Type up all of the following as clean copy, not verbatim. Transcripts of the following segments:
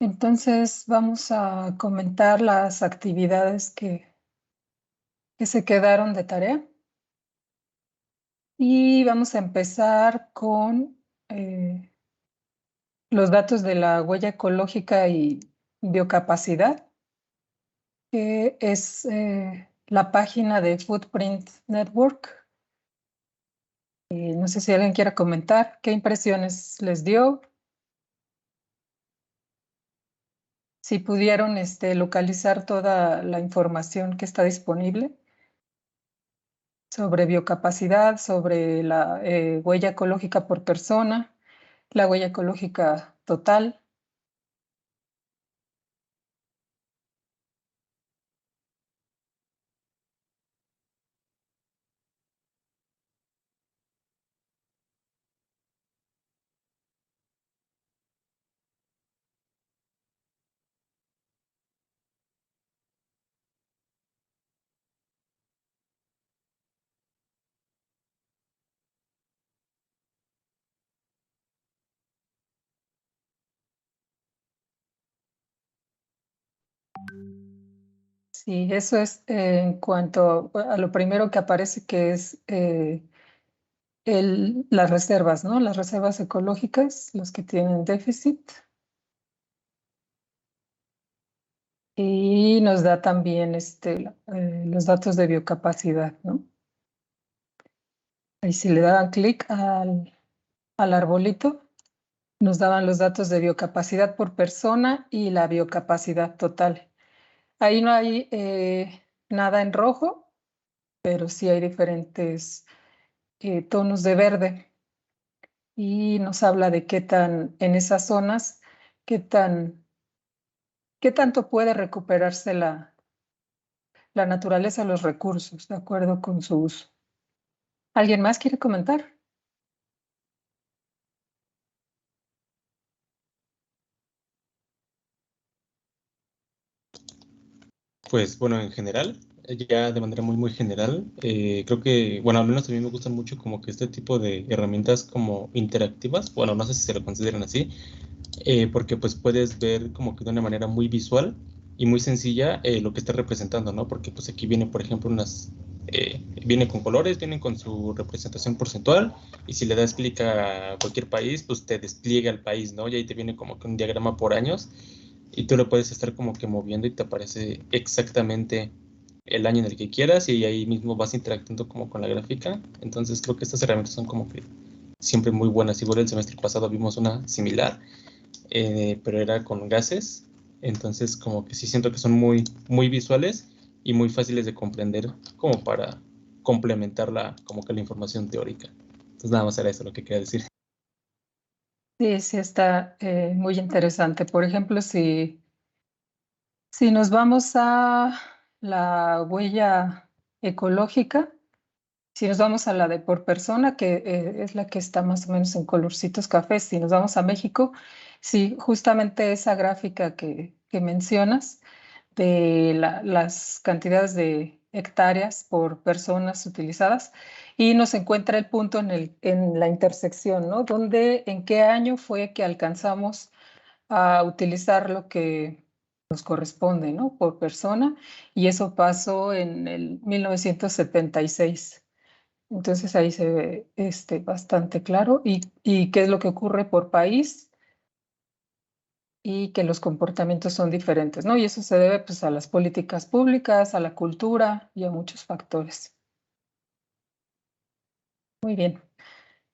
Entonces vamos a comentar las actividades que se quedaron de tarea y vamos a empezar con los datos de la huella ecológica y biocapacidad, que es la página de Footprint Network. No sé si alguien quiera comentar qué impresiones les dio, si pudieron localizar toda la información que está disponible sobre biocapacidad, sobre la huella ecológica por persona, la huella ecológica total. Sí, eso es en cuanto a lo primero que aparece, que es las reservas, ¿no? Las reservas ecológicas, los que tienen déficit. Y nos da también los datos de biocapacidad, ¿no? Y si le daban clic al arbolito, nos daban los datos de biocapacidad por persona y la biocapacidad total. Ahí no hay nada en rojo, pero sí hay diferentes tonos de verde y nos habla de qué tan, en esas zonas, qué tan, qué tanto puede recuperarse la naturaleza, los recursos, de acuerdo con su uso. ¿Alguien más quiere comentar? Pues bueno, en general, ya de manera muy general, creo que, bueno, al menos a mí me gustan mucho como que este tipo de herramientas como interactivas, bueno, no sé si se lo consideran así, porque pues puedes ver como que de una manera muy visual y muy sencilla lo que está representando, ¿no? Porque pues aquí viene, por ejemplo, viene con colores, vienen con su representación porcentual y si le das clic a cualquier país, pues te despliega el país, ¿no? Y ahí te viene como que un diagrama por años y tú lo puedes estar como que moviendo y te aparece exactamente el año en el que quieras y ahí mismo vas interactuando como con la gráfica. Entonces creo que estas herramientas son como que siempre muy buenas. Igual el semestre pasado vimos una similar, pero era con gases. Entonces como que sí siento que son muy visuales y muy fáciles de comprender como para complementar como que la información teórica. Entonces nada más era eso lo que quería decir. Sí, sí está muy interesante. Por ejemplo, si nos vamos a la huella ecológica, si nos vamos a la de por persona, que es la que está más o menos en colorcitos cafés, si nos vamos a México, sí, justamente esa gráfica que mencionas de las cantidades de hectáreas por personas utilizadas y nos encuentra el punto en la intersección, ¿no? Donde, en qué año fue que alcanzamos a utilizar lo que nos corresponde, ¿no? Por persona, y eso pasó en el 1976. Entonces ahí se ve bastante claro y qué es lo que ocurre por país y que los comportamientos son diferentes, ¿no? Y eso se debe pues a las políticas públicas, a la cultura y a muchos factores. Muy bien.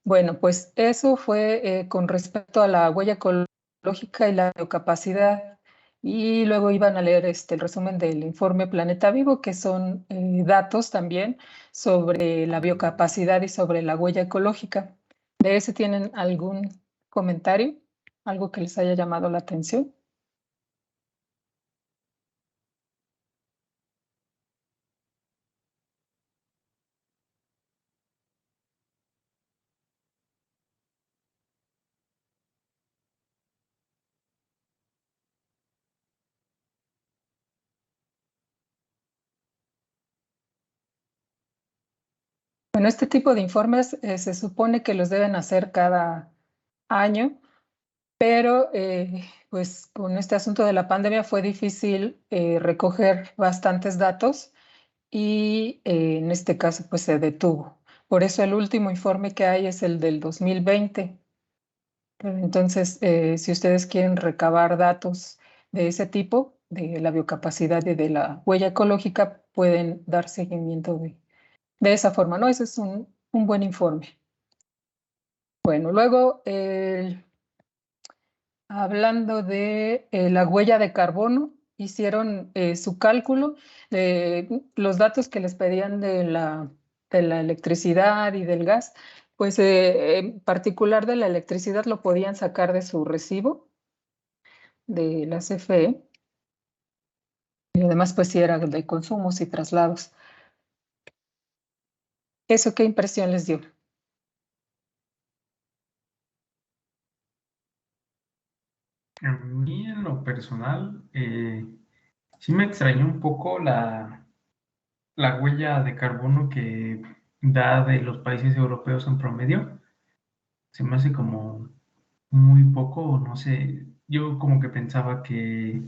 Bueno, pues eso fue con respecto a la huella ecológica y la biocapacidad. Y luego iban a leer el resumen del informe Planeta Vivo, que son datos también sobre la biocapacidad y sobre la huella ecológica. ¿De ese tienen algún comentario? ¿Algo que les haya llamado la atención? Bueno, este tipo de informes se supone que los deben hacer cada año pero pues con este asunto de la pandemia fue difícil recoger bastantes datos y en este caso pues se detuvo. Por eso el último informe que hay es el del 2020. Pero entonces, si ustedes quieren recabar datos de ese tipo, de la biocapacidad y de la huella ecológica, pueden dar seguimiento de esa forma, ¿no? Ese es un buen informe. Bueno, luego, hablando de la huella de carbono, hicieron su cálculo de los datos que les pedían de la electricidad y del gas, pues en particular de la electricidad lo podían sacar de su recibo de la CFE y además pues sí era de consumos y traslados. ¿Eso qué impresión les dio? A mí en lo personal, sí me extrañó un poco la huella de carbono que da de los países europeos en promedio. Se me hace como muy poco, no sé, yo como que pensaba que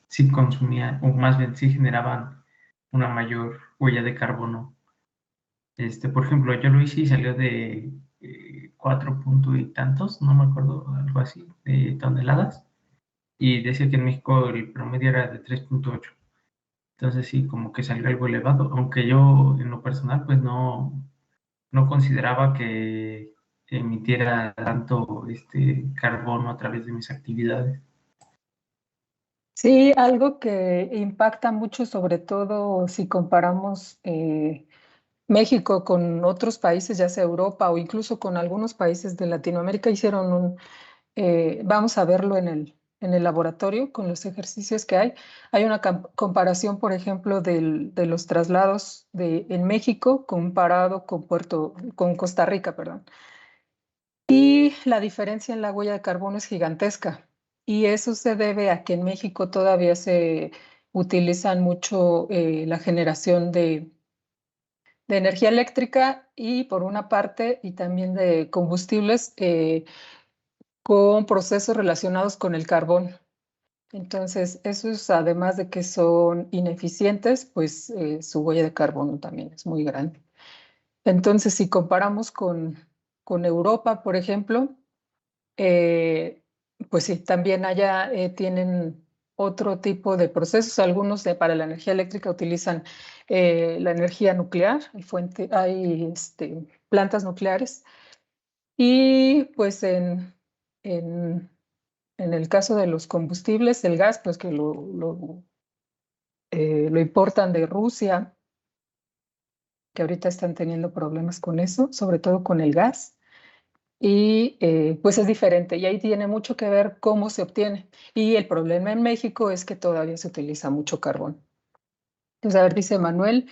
sí consumían, o más bien sí generaban una mayor huella de carbono. Por ejemplo, yo lo hice y salió de 4 punto y tantos, no me acuerdo, algo así, de toneladas. Y decía que en México el promedio era de 3.8. Entonces sí, como que salió algo elevado, aunque yo en lo personal pues no consideraba que emitiera tanto carbono a través de mis actividades. Sí, algo que impacta mucho, sobre todo si comparamos México con otros países, ya sea Europa o incluso con algunos países de Latinoamérica, hicieron vamos a verlo en el laboratorio con los ejercicios que hay. Hay una comparación, por ejemplo, de los traslados en México comparado con Costa Rica, perdón. Y la diferencia en la huella de carbono es gigantesca. Y eso se debe a que en México todavía se utilizan mucho la generación de energía eléctrica y por una parte, y también de combustibles con procesos relacionados con el carbón. Entonces, esos, además de que son ineficientes, pues su huella de carbono también es muy grande. Entonces, si comparamos con Europa, por ejemplo, eh, pues sí, también allá tienen otro tipo de procesos. Algunos para la energía eléctrica utilizan la energía nuclear, hay plantas nucleares. Y pues en, en el caso de los combustibles, el gas, pues que lo importan de Rusia, que ahorita están teniendo problemas con eso, sobre todo con el gas. Y pues es diferente y ahí tiene mucho que ver cómo se obtiene. Y el problema en México es que todavía se utiliza mucho carbón. Entonces, a ver, dice Manuel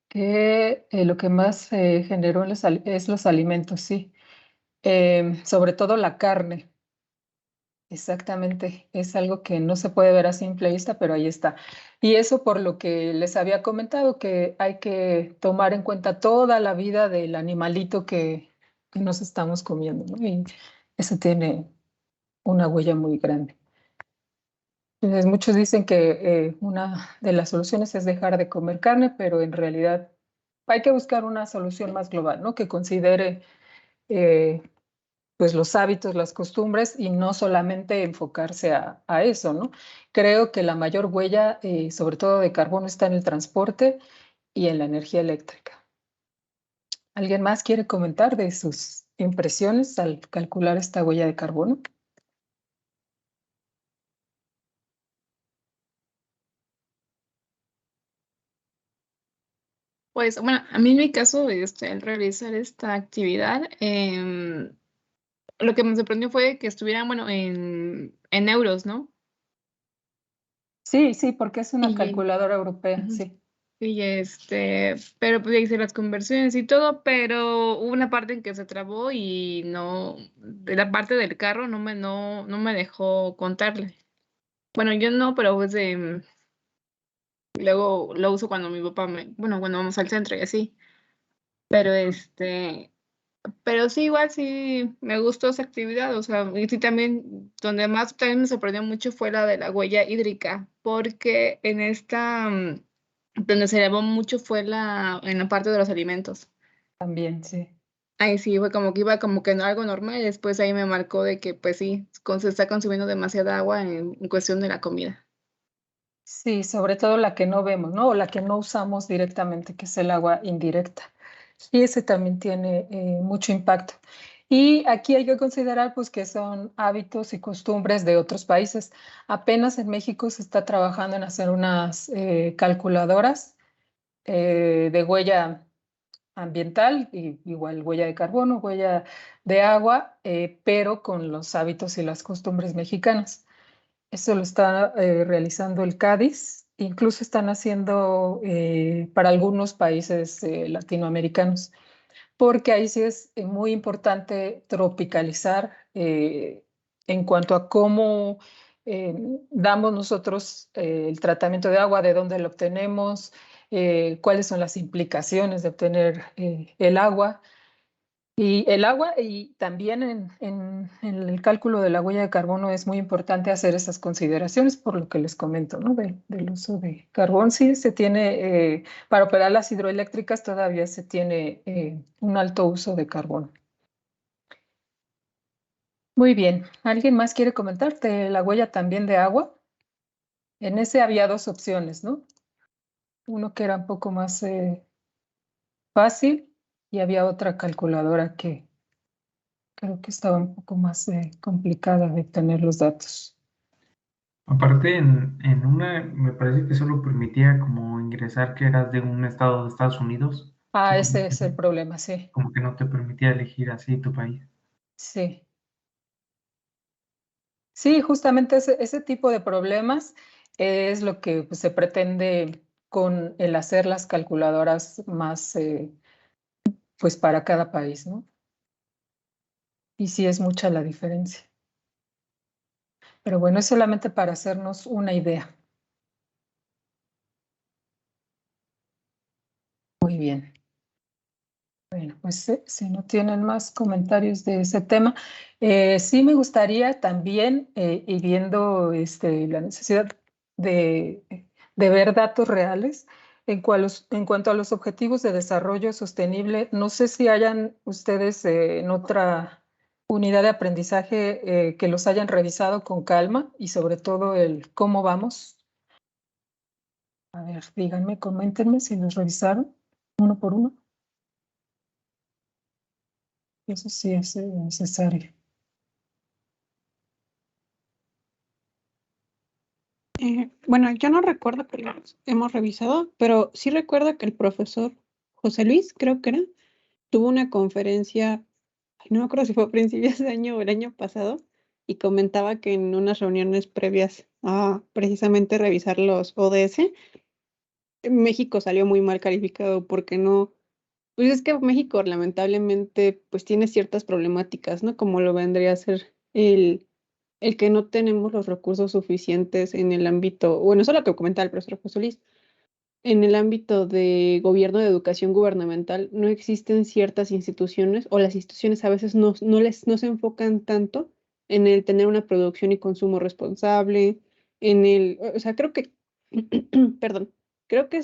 que lo que más generó es los alimentos, sí. Sobre todo la carne. Exactamente, es algo que no se puede ver a simple vista, pero ahí está. Y eso por lo que les había comentado, que hay que tomar en cuenta toda la vida del animalito que nos estamos comiendo, ¿no? Y eso tiene una huella muy grande. Entonces, muchos dicen que una de las soluciones es dejar de comer carne, pero en realidad hay que buscar una solución más global, ¿no? Que considere eh, pues los hábitos, las costumbres y no solamente enfocarse a eso, ¿no? Creo que la mayor huella, sobre todo de carbono, está en el transporte y en la energía eléctrica. ¿Alguien más quiere comentar de sus impresiones al calcular esta huella de carbono? Pues bueno, a mí en mi caso, al realizar esta actividad, lo que me sorprendió fue que estuvieran, bueno, en euros, ¿no? Sí, sí, porque es una Y, calculadora europea, ujú, sí. y pero pues ya hice las conversiones y todo, pero hubo una parte en que se trabó y no, de la parte del carro no me dejó contarle. Bueno, yo no, pero pues luego lo uso cuando mi papá bueno, cuando vamos al centro y así. Pero Pero sí, igual sí me gustó esa actividad, o sea, y sí también, donde más también me sorprendió mucho fue la de la huella hídrica, porque en esta, donde se elevó mucho fue en la parte de los alimentos. También, sí. Ahí sí, fue como que iba como que no algo normal, y después ahí me marcó de que pues sí, se está consumiendo demasiada agua en cuestión de la comida. Sí, sobre todo la que no vemos, ¿no? O la que no usamos directamente, que es el agua indirecta. Y ese también tiene mucho impacto. Y aquí hay que considerar pues que son hábitos y costumbres de otros países. Apenas en México se está trabajando en hacer unas calculadoras de huella ambiental, y igual huella de carbono, huella de agua, pero con los hábitos y las costumbres mexicanas. Eso lo está realizando el Cádiz, incluso están haciendo para algunos países latinoamericanos, porque ahí sí es muy importante tropicalizar en cuanto a cómo eh, damos nosotros el tratamiento de agua, de dónde lo obtenemos, cuáles son las implicaciones de obtener el agua. Y el agua, y también en el cálculo de la huella de carbono es muy importante hacer esas consideraciones, por lo que les comento, ¿no? Del uso de carbón. Sí, se tiene, para operar las hidroeléctricas todavía se tiene un alto uso de carbón. Muy bien. ¿Alguien más quiere comentarte la huella también de agua? En ese había dos opciones, ¿no? Uno que era un poco más fácil y había otra calculadora que creo que estaba un poco más complicada de obtener los datos. Aparte, en una me parece que solo permitía como ingresar que eras de un estado de Estados Unidos. O Ah, sea, ese es el problema, sí, como que no te permitía elegir así tu país. sí. Sí, justamente ese tipo de problemas es lo que pues, se pretende con el hacer las calculadoras más, pues para cada país, ¿no? Y sí es mucha la diferencia. Pero bueno, es solamente para hacernos una idea. Muy bien. Bueno, pues si no tienen más comentarios de ese tema, sí me gustaría también, y viendo la necesidad de, de ver datos reales en cuanto a los objetivos de desarrollo sostenible, no sé si hayan ustedes en otra unidad de aprendizaje que los hayan revisado con calma y sobre todo el cómo vamos. A ver, díganme, coméntenme si los revisaron uno por uno. Eso sí es necesario. Bueno, yo no recuerdo que los hemos revisado, pero sí recuerdo que el profesor José Luis, creo que era, tuvo una conferencia, ay, no me acuerdo si fue a principios de año o el año pasado, y comentaba que en unas reuniones previas a precisamente revisar los ODS, México salió muy mal calificado porque no, pues es que México lamentablemente pues tiene ciertas problemáticas, ¿no? Como lo vendría a ser el que no tenemos los recursos suficientes en el ámbito, bueno, eso es lo que comentaba el profesor José Luis, en el ámbito de gobierno, de educación gubernamental, no existen ciertas instituciones o las instituciones a veces no se enfocan tanto en el tener una producción y consumo responsable, o sea, creo que, perdón, creo que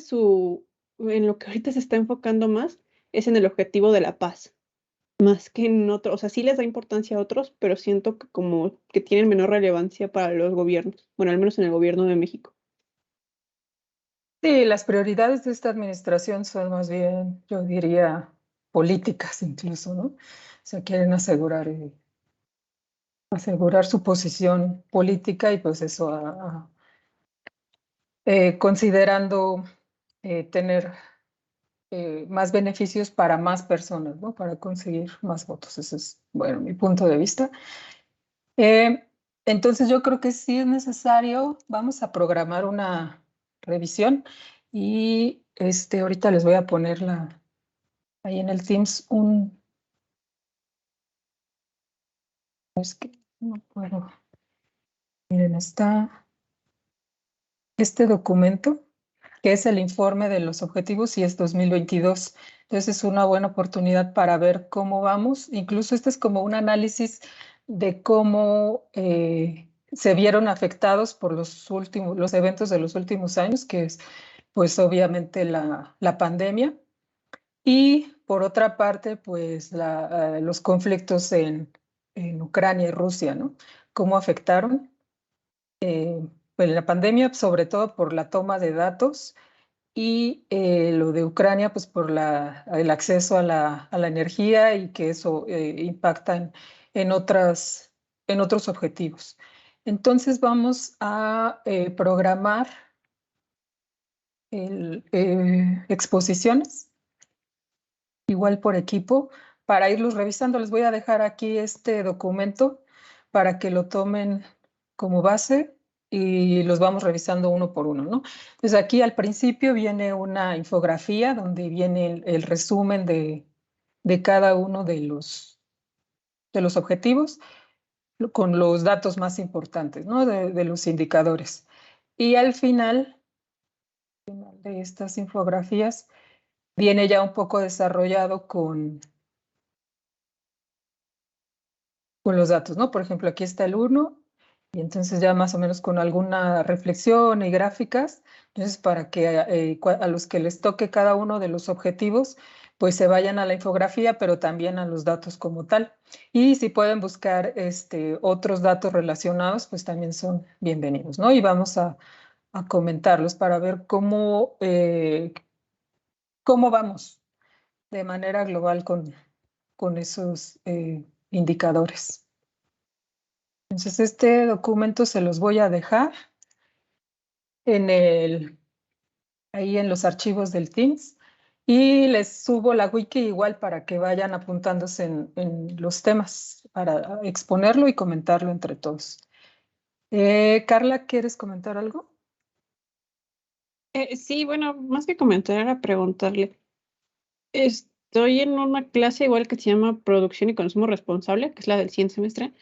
en lo que ahorita se está enfocando más es en el objetivo de la paz más que en otros, o sea, sí les da importancia a otros, pero siento que como que tienen menor relevancia para los gobiernos, bueno, al menos en el gobierno de México. Sí, las prioridades de esta administración son más bien, yo diría, políticas incluso, ¿no? O sea, quieren asegurar su posición política y pues eso considerando tener más beneficios para más personas, ¿no? Para conseguir más votos. Ese es, bueno, mi punto de vista. Eh, entonces yo creo que sí es necesario, vamos a programar una revisión y ahorita les voy a poner ahí en el Teams es que no puedo, miren, está este documento que es el informe de los objetivos y es 2022. Entonces es una buena oportunidad para ver cómo vamos. Incluso este es como un análisis de cómo se vieron afectados por los eventos de los últimos años, que es pues obviamente la pandemia. Y por otra parte, pues los conflictos en Ucrania y Rusia, ¿no? ¿Cómo afectaron? Pues la pandemia, sobre todo por la toma de datos y lo de Ucrania, pues por el acceso a la energía y que eso impacta en otros objetivos. Entonces vamos a programar exposiciones, igual por equipo, para irlos revisando. Les voy a dejar aquí este documento para que lo tomen como base y los vamos revisando uno por uno, ¿no? Entonces aquí al principio viene una infografía donde viene el resumen de cada uno de los objetivos con los datos más importantes, ¿no? De los indicadores. Y al final de estas infografías viene ya un poco desarrollado con los datos, ¿no? Por ejemplo, aquí está el 1 y entonces ya más o menos con alguna reflexión y gráficas, entonces para que a los que les toque cada uno de los objetivos, pues se vayan a la infografía, pero también a los datos como tal. Y si pueden buscar otros datos relacionados, pues también son bienvenidos, ¿no? Y vamos a comentarlos para ver cómo vamos de manera global con esos indicadores. Entonces, este documento se los voy a dejar ahí en los archivos del Teams y les subo la wiki igual para que vayan apuntándose en los temas para exponerlo y comentarlo entre todos. Carla, ¿quieres comentar algo? Sí, bueno, más que comentar era preguntarle. Estoy en una clase igual que se llama Producción y Consumo Responsable, que es la del siguiente semestre.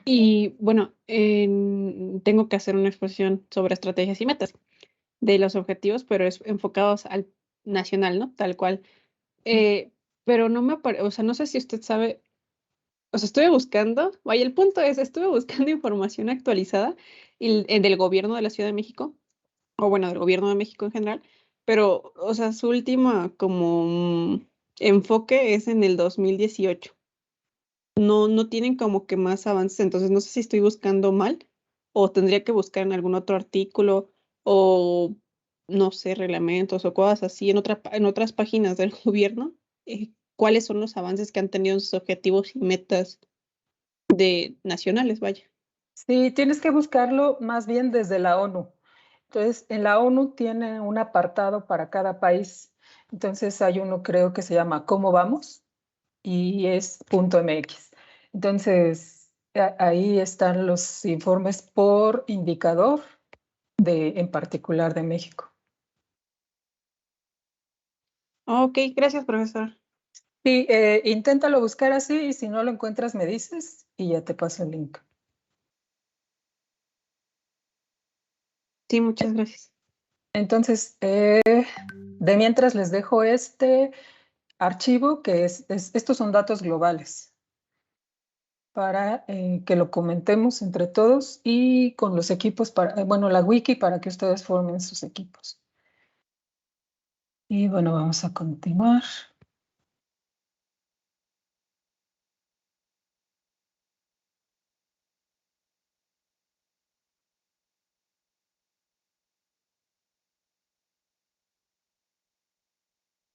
Y bueno, tengo que hacer una exposición sobre estrategias y metas de los objetivos, pero es enfocados al nacional, ¿no? Tal cual. Pero no me aparece, o sea, no sé si usted sabe, o sea, estuve buscando, vaya, el punto es, estuve buscando información actualizada del gobierno de la Ciudad de México, o bueno, del gobierno de México en general, pero, o sea, su última como enfoque es en el 2018. No tienen como que más avances, entonces no sé si estoy buscando mal o tendría que buscar en algún otro artículo o no sé, reglamentos o cosas así en otras páginas del gobierno, cuáles son los avances que han tenido en sus objetivos y metas nacionales, vaya. Sí, tienes que buscarlo más bien desde la ONU. Entonces, en la ONU tiene un apartado para cada país. Entonces, hay uno creo que se llama ¿Cómo vamos? Y es .mx. Entonces, ahí están los informes por indicador en particular de México. Ok, gracias, profesor. Sí, inténtalo buscar así y si no lo encuentras me dices y ya te paso el link. Sí, muchas gracias. Entonces, de mientras les dejo este archivo que estos son datos globales para que lo comentemos entre todos y con los equipos, bueno, la wiki para que ustedes formen sus equipos. Y bueno, vamos a continuar.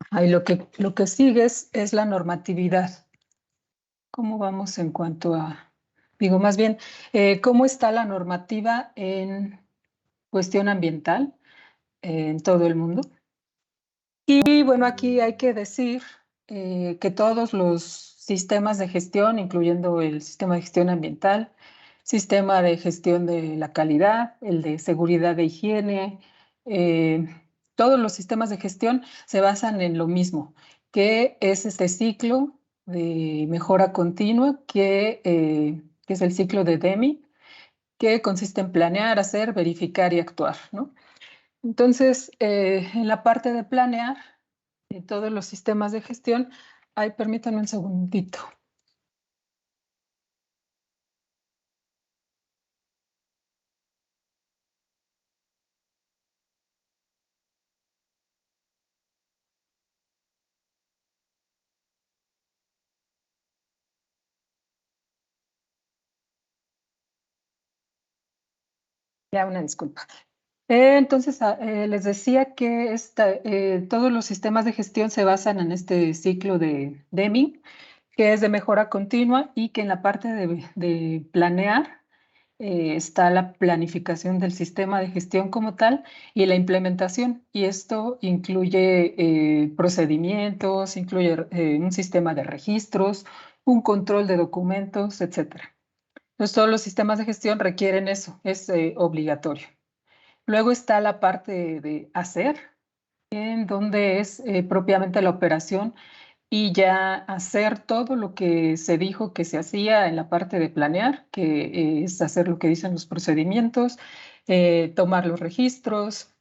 Ahí lo que sigue es la normatividad. ¿Cómo vamos en cuanto a, digo, más bien, cómo está la normativa en cuestión ambiental en todo el mundo? Y bueno, aquí hay que decir que todos los sistemas de gestión, incluyendo el sistema de gestión ambiental, sistema de gestión de la calidad, el de seguridad de higiene, todos los sistemas de gestión se basan en lo mismo, que es este ciclo de mejora continua, que es el ciclo de Deming, que consiste en planear, hacer, verificar y actuar, ¿no? Entonces, en la parte de planear todos los sistemas de gestión, permítanme un segundito. Ya, una disculpa. Entonces, les decía que todos los sistemas de gestión se basan en este ciclo de Deming, que es de mejora continua y que en la parte de planear está la planificación del sistema de gestión como tal y la implementación. Y esto incluye procedimientos, incluye un sistema de registros, un control de documentos, etc. Entonces, todos los sistemas de gestión requieren eso, es obligatorio. Luego está la parte de hacer, en donde es propiamente la operación y ya hacer todo lo que se dijo que se hacía en la parte de planear, que es hacer lo que dicen los procedimientos, tomar los registros,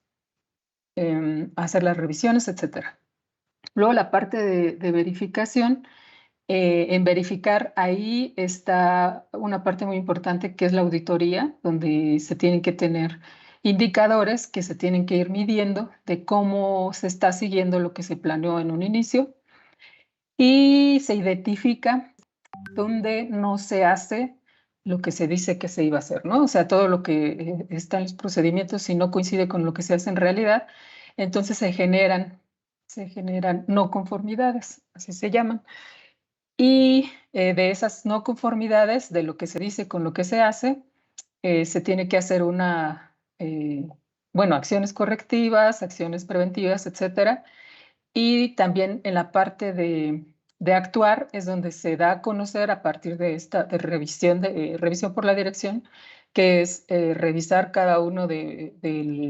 hacer las revisiones, etc. Luego la parte de verificación. En verificar, ahí está una parte muy importante que es la auditoría, donde se tienen que tener indicadores que se tienen que ir midiendo de cómo se está siguiendo lo que se planeó en un inicio y se identifica dónde no se hace lo que se dice que se iba a hacer, ¿no? O sea, todo lo que está en los procedimientos, si no coincide con lo que se hace en realidad, entonces se generan no conformidades, así se llaman. Y de esas no conformidades, de lo que se dice con lo que se hace, se tiene que hacer acciones correctivas, acciones preventivas, etcétera. Y también en la parte de actuar es donde se da a conocer a partir de esta revisión por la dirección, que es revisar cada uno de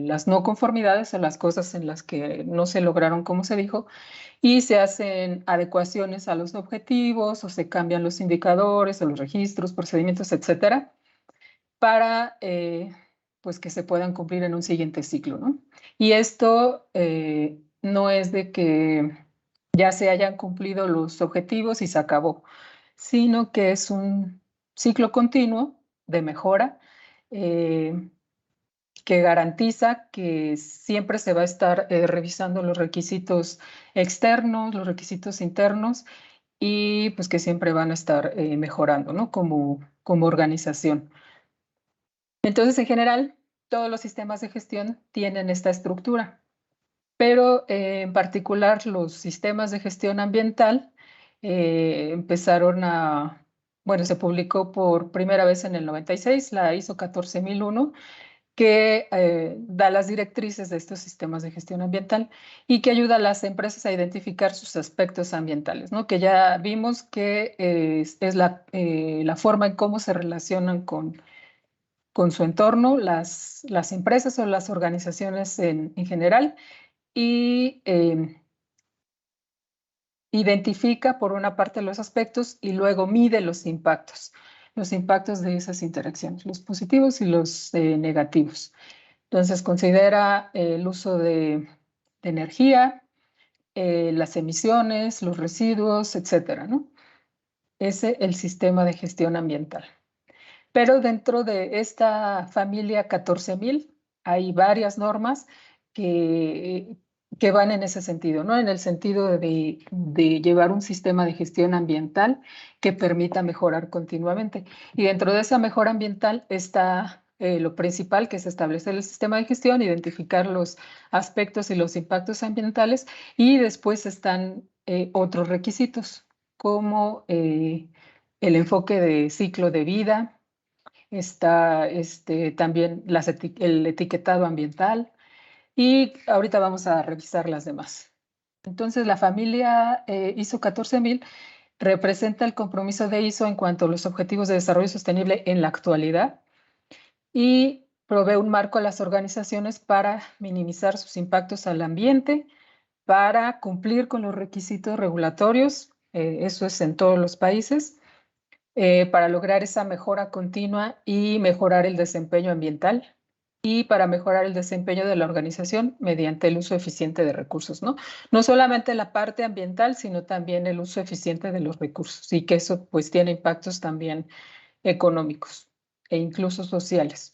las no conformidades o las cosas en las que no se lograron como se dijo, y se hacen adecuaciones a los objetivos o se cambian los indicadores o los registros, procedimientos, etcétera, para pues que se puedan cumplir en un siguiente ciclo, ¿no? Y esto no es de que ya se hayan cumplido los objetivos y se acabó, sino que es un ciclo continuo de mejora que garantiza que siempre se va a estar revisando los requisitos externos, los requisitos internos y pues que siempre van a estar mejorando, ¿no? Como organización. Entonces, en general, todos los sistemas de gestión tienen esta estructura, pero en particular los sistemas de gestión ambiental se publicó por primera vez en el 96, la ISO 14001, que da las directrices de estos sistemas de gestión ambiental y que ayuda a las empresas a identificar sus aspectos ambientales, ¿no? Que ya vimos que es la forma en cómo se relacionan con su entorno, las empresas o las organizaciones en general, y identifica por una parte los aspectos y luego mide los impactos de esas interacciones, los positivos y los negativos. Entonces considera el uso de energía, las emisiones, los residuos, etcétera, ¿no? Ese es el sistema de gestión ambiental. Pero dentro de esta familia 14.000 hay varias normas que van en ese sentido, ¿no? En el sentido de llevar un sistema de gestión ambiental que permita mejorar continuamente. Y dentro de esa mejora ambiental está lo principal, que es establecer el sistema de gestión, identificar los aspectos y los impactos ambientales, y después están otros requisitos, como el enfoque de ciclo de vida. Está también el etiquetado ambiental y ahorita vamos a revisar las demás. Entonces, la familia ISO 14000 representa el compromiso de ISO en cuanto a los objetivos de desarrollo sostenible en la actualidad y provee un marco a las organizaciones para minimizar sus impactos al ambiente, para cumplir con los requisitos regulatorios, eso es en todos los países, para lograr esa mejora continua y mejorar el desempeño ambiental y para mejorar el desempeño de la organización mediante el uso eficiente de recursos, ¿no? No solamente la parte ambiental, sino también el uso eficiente de los recursos y que eso pues tiene impactos también económicos e incluso sociales.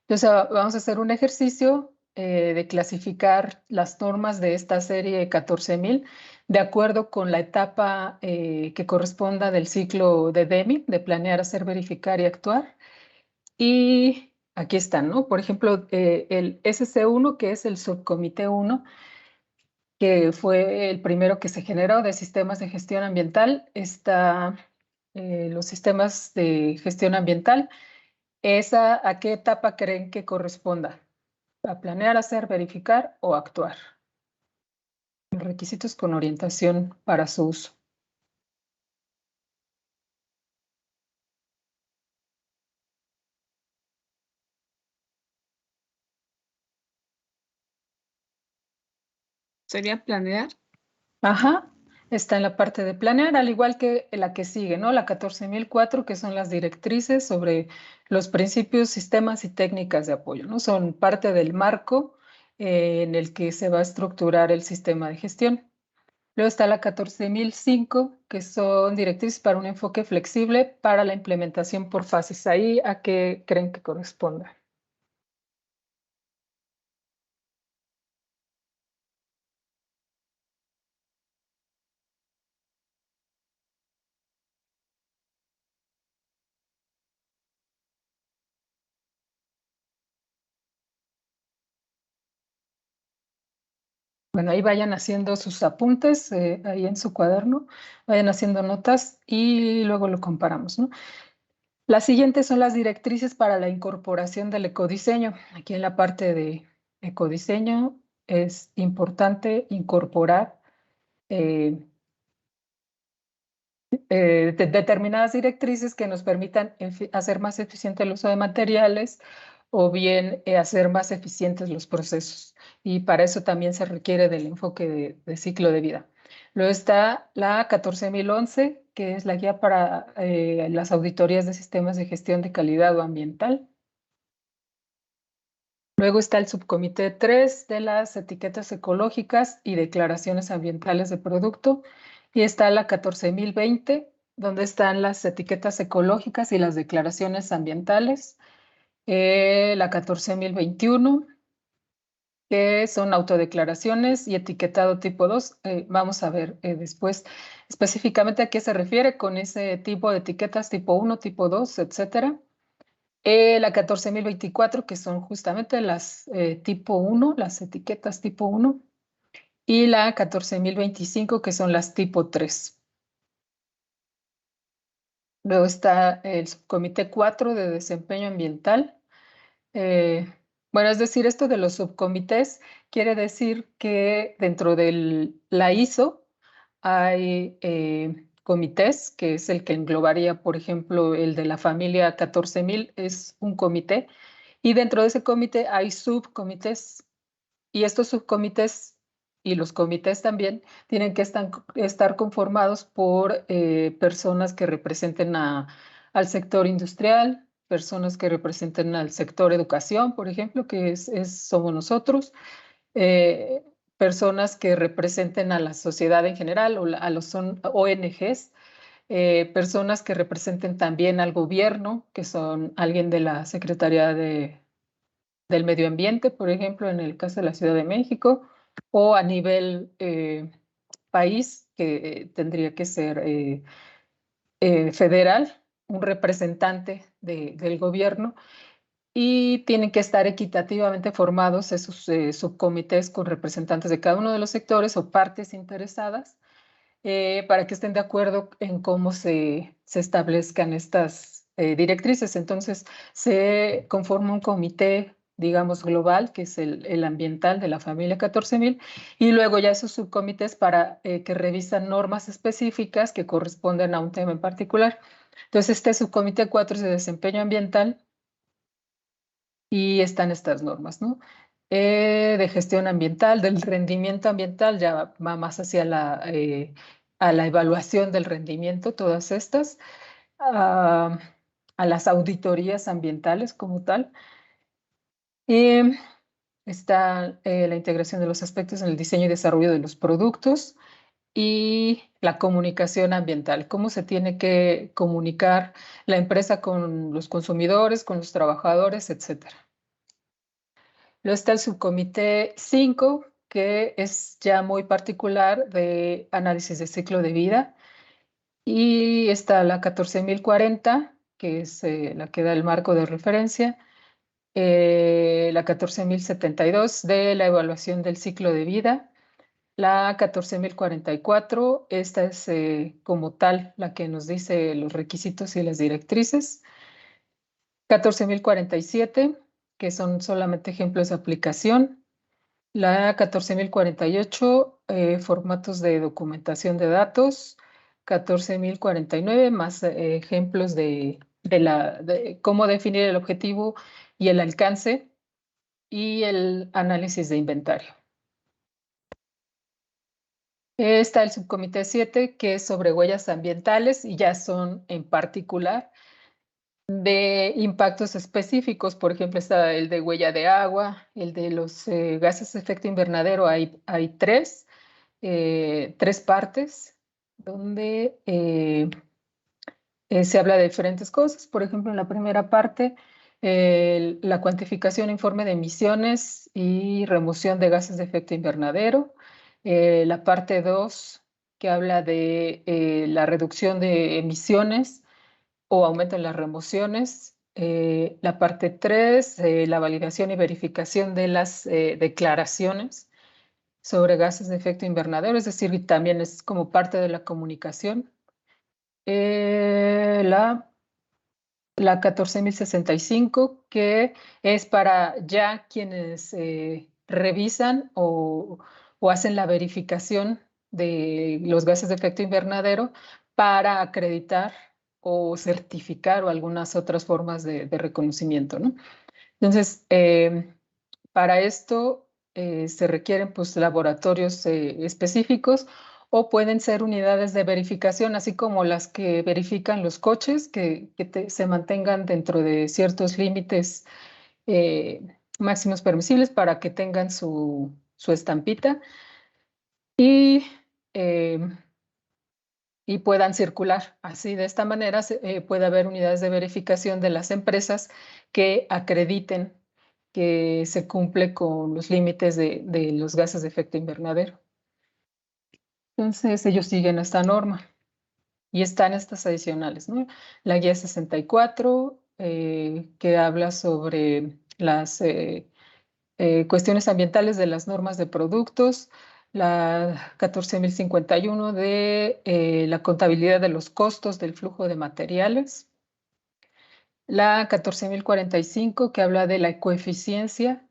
Entonces vamos a hacer un ejercicio de clasificar las normas de esta serie 14.000 de acuerdo con la etapa que corresponda del ciclo de DEMI, de planear, hacer, verificar y actuar. Y aquí están, ¿no? Por ejemplo, el SC1, que es el subcomité 1, que fue el primero que se generó de sistemas de gestión ambiental, está los sistemas de gestión ambiental. ¿Esa a qué etapa creen que corresponda? ¿A planear, hacer, verificar o actuar? Los requisitos con orientación para su uso. ¿Sería planear? Ajá, está en la parte de planear, al igual que la que sigue, ¿no? La 14.004, que son las directrices sobre los principios, sistemas y técnicas de apoyo, ¿no? Son parte del marco en el que se va a estructurar el sistema de gestión. Luego está la 14.005, que son directrices para un enfoque flexible para la implementación por fases. ¿Ahí a qué creen que corresponda? Bueno, ahí vayan haciendo sus apuntes, ahí en su cuaderno, vayan haciendo notas y luego lo comparamos, ¿no? Las siguientes son las directrices para la incorporación del ecodiseño. Aquí en la parte de ecodiseño es importante incorporar determinadas directrices que nos permitan hacer más eficiente el uso de materiales o bien hacer más eficientes los procesos. Y para eso también se requiere del enfoque de ciclo de vida. Luego está la 14.011, que es la guía para las auditorías de sistemas de gestión de calidad o ambiental. Luego está el subcomité 3 de las etiquetas ecológicas y declaraciones ambientales de producto. Y está la 14.020, donde están las etiquetas ecológicas y las declaraciones ambientales. La 14.021, que son autodeclaraciones y etiquetado tipo 2. Vamos a ver después específicamente a qué se refiere con ese tipo de etiquetas tipo 1, tipo 2, etcétera. La 14.024, que son justamente las tipo 1, las etiquetas tipo 1, y la 14.025, que son las tipo 3. Luego está el subcomité 4 de desempeño ambiental. Bueno, es decir, esto de los subcomités quiere decir que dentro de la ISO hay comités, que es el que englobaría, por ejemplo, el de la familia 14.000 es un comité, y dentro de ese comité hay subcomités, y estos subcomités y los comités también tienen que estar conformados por personas que representen al sector industrial, personas que representen al sector educación, por ejemplo, que somos nosotros, eh, personas que representen a la sociedad en general o a los ONGs, personas que representen también al gobierno, que son alguien de la Secretaría del Medio Ambiente, por ejemplo, en el caso de la Ciudad de México, o a nivel país, que tendría que ser federal, un representante del gobierno, y tienen que estar equitativamente formados esos subcomités con representantes de cada uno de los sectores o partes interesadas para que estén de acuerdo en cómo se establezcan estas directrices. Entonces, se conforma un comité, digamos, global, que es el ambiental de la familia 14.000, y luego ya esos subcomités para que revisan normas específicas que corresponden a un tema en particular. Entonces, este subcomité 4 es de desempeño ambiental y están estas normas, ¿no? De gestión ambiental, del rendimiento ambiental, ya va más hacia a la evaluación del rendimiento, todas estas, a las auditorías ambientales como tal, Está la integración de los aspectos en el diseño y desarrollo de los productos y la comunicación ambiental. Cómo se tiene que comunicar la empresa con los consumidores, con los trabajadores, etcétera. Luego está el subcomité 5, que es ya muy particular de análisis de ciclo de vida. Y está la 14.040, que es la que da el marco de referencia. La 14.072 de la evaluación del ciclo de vida. La 14.044, esta es como tal la que nos dice los requisitos y las directrices. 14.047, que son solamente ejemplos de aplicación. La 14.048, formatos de documentación de datos. 14.049, más ejemplos de cómo definir el objetivo y el alcance y el análisis de inventario. Está el subcomité 7, que es sobre huellas ambientales y ya son en particular de impactos específicos. Por ejemplo, está el de huella de agua, el de los gases de efecto invernadero. Hay tres partes donde se habla de diferentes cosas. Por ejemplo, en la primera parte, la cuantificación e informe de emisiones y remoción de gases de efecto invernadero. La parte 2, que habla de la reducción de emisiones o aumento en las remociones. La parte 3, la validación y verificación de las declaraciones sobre gases de efecto invernadero, es decir, también es como parte de la comunicación. La 14.065, que es para ya quienes revisan o hacen la verificación de los gases de efecto invernadero para acreditar o certificar o algunas otras formas de reconocimiento, ¿no? Entonces, para esto se requieren pues, laboratorios específicos o pueden ser unidades de verificación, así como las que verifican los coches, que se mantengan dentro de ciertos límites máximos permisibles para que tengan su estampita y, y puedan circular. Así, de esta manera, puede haber unidades de verificación de las empresas que acrediten que se cumple con los límites de los gases de efecto invernadero. Entonces, ellos siguen esta norma y están estas adicionales, ¿no? La guía 64, que habla sobre las cuestiones ambientales de las normas de productos. La 14.051 de la contabilidad de los costos del flujo de materiales. La 14.045, que habla de la ecoeficiencia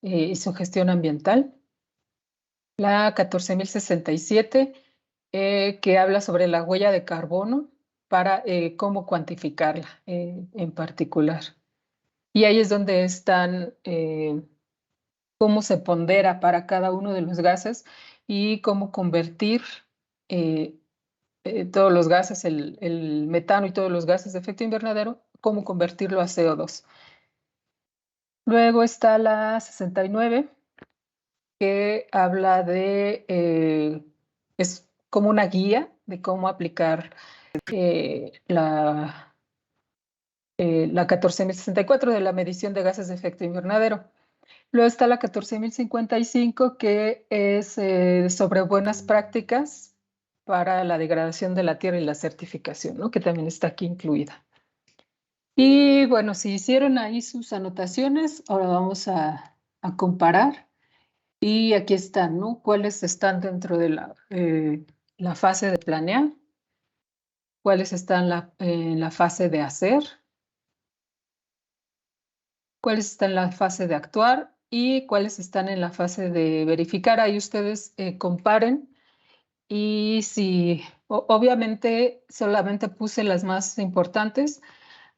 y su gestión ambiental. La 14.067, que habla sobre la huella de carbono para cómo cuantificarla en particular. Y ahí es donde están cómo se pondera para cada uno de los gases y cómo convertir todos los gases, el metano y todos los gases de efecto invernadero, cómo convertirlo a CO2. Luego está la 69, que habla de, es como una guía de cómo aplicar la 14.064 de la medición de gases de efecto invernadero. Luego está la 14.055, que es sobre buenas prácticas para la degradación de la tierra y la certificación, ¿no? Que también está aquí incluida. Y bueno, si hicieron ahí sus anotaciones, ahora vamos a comparar. Y aquí están, ¿no? ¿Cuáles están dentro de la fase de planear? ¿Cuáles están en la fase de hacer? ¿Cuáles están en la fase de actuar? Y cuáles están en la fase de verificar. Ahí ustedes comparen. Y si, obviamente, solamente puse las más importantes.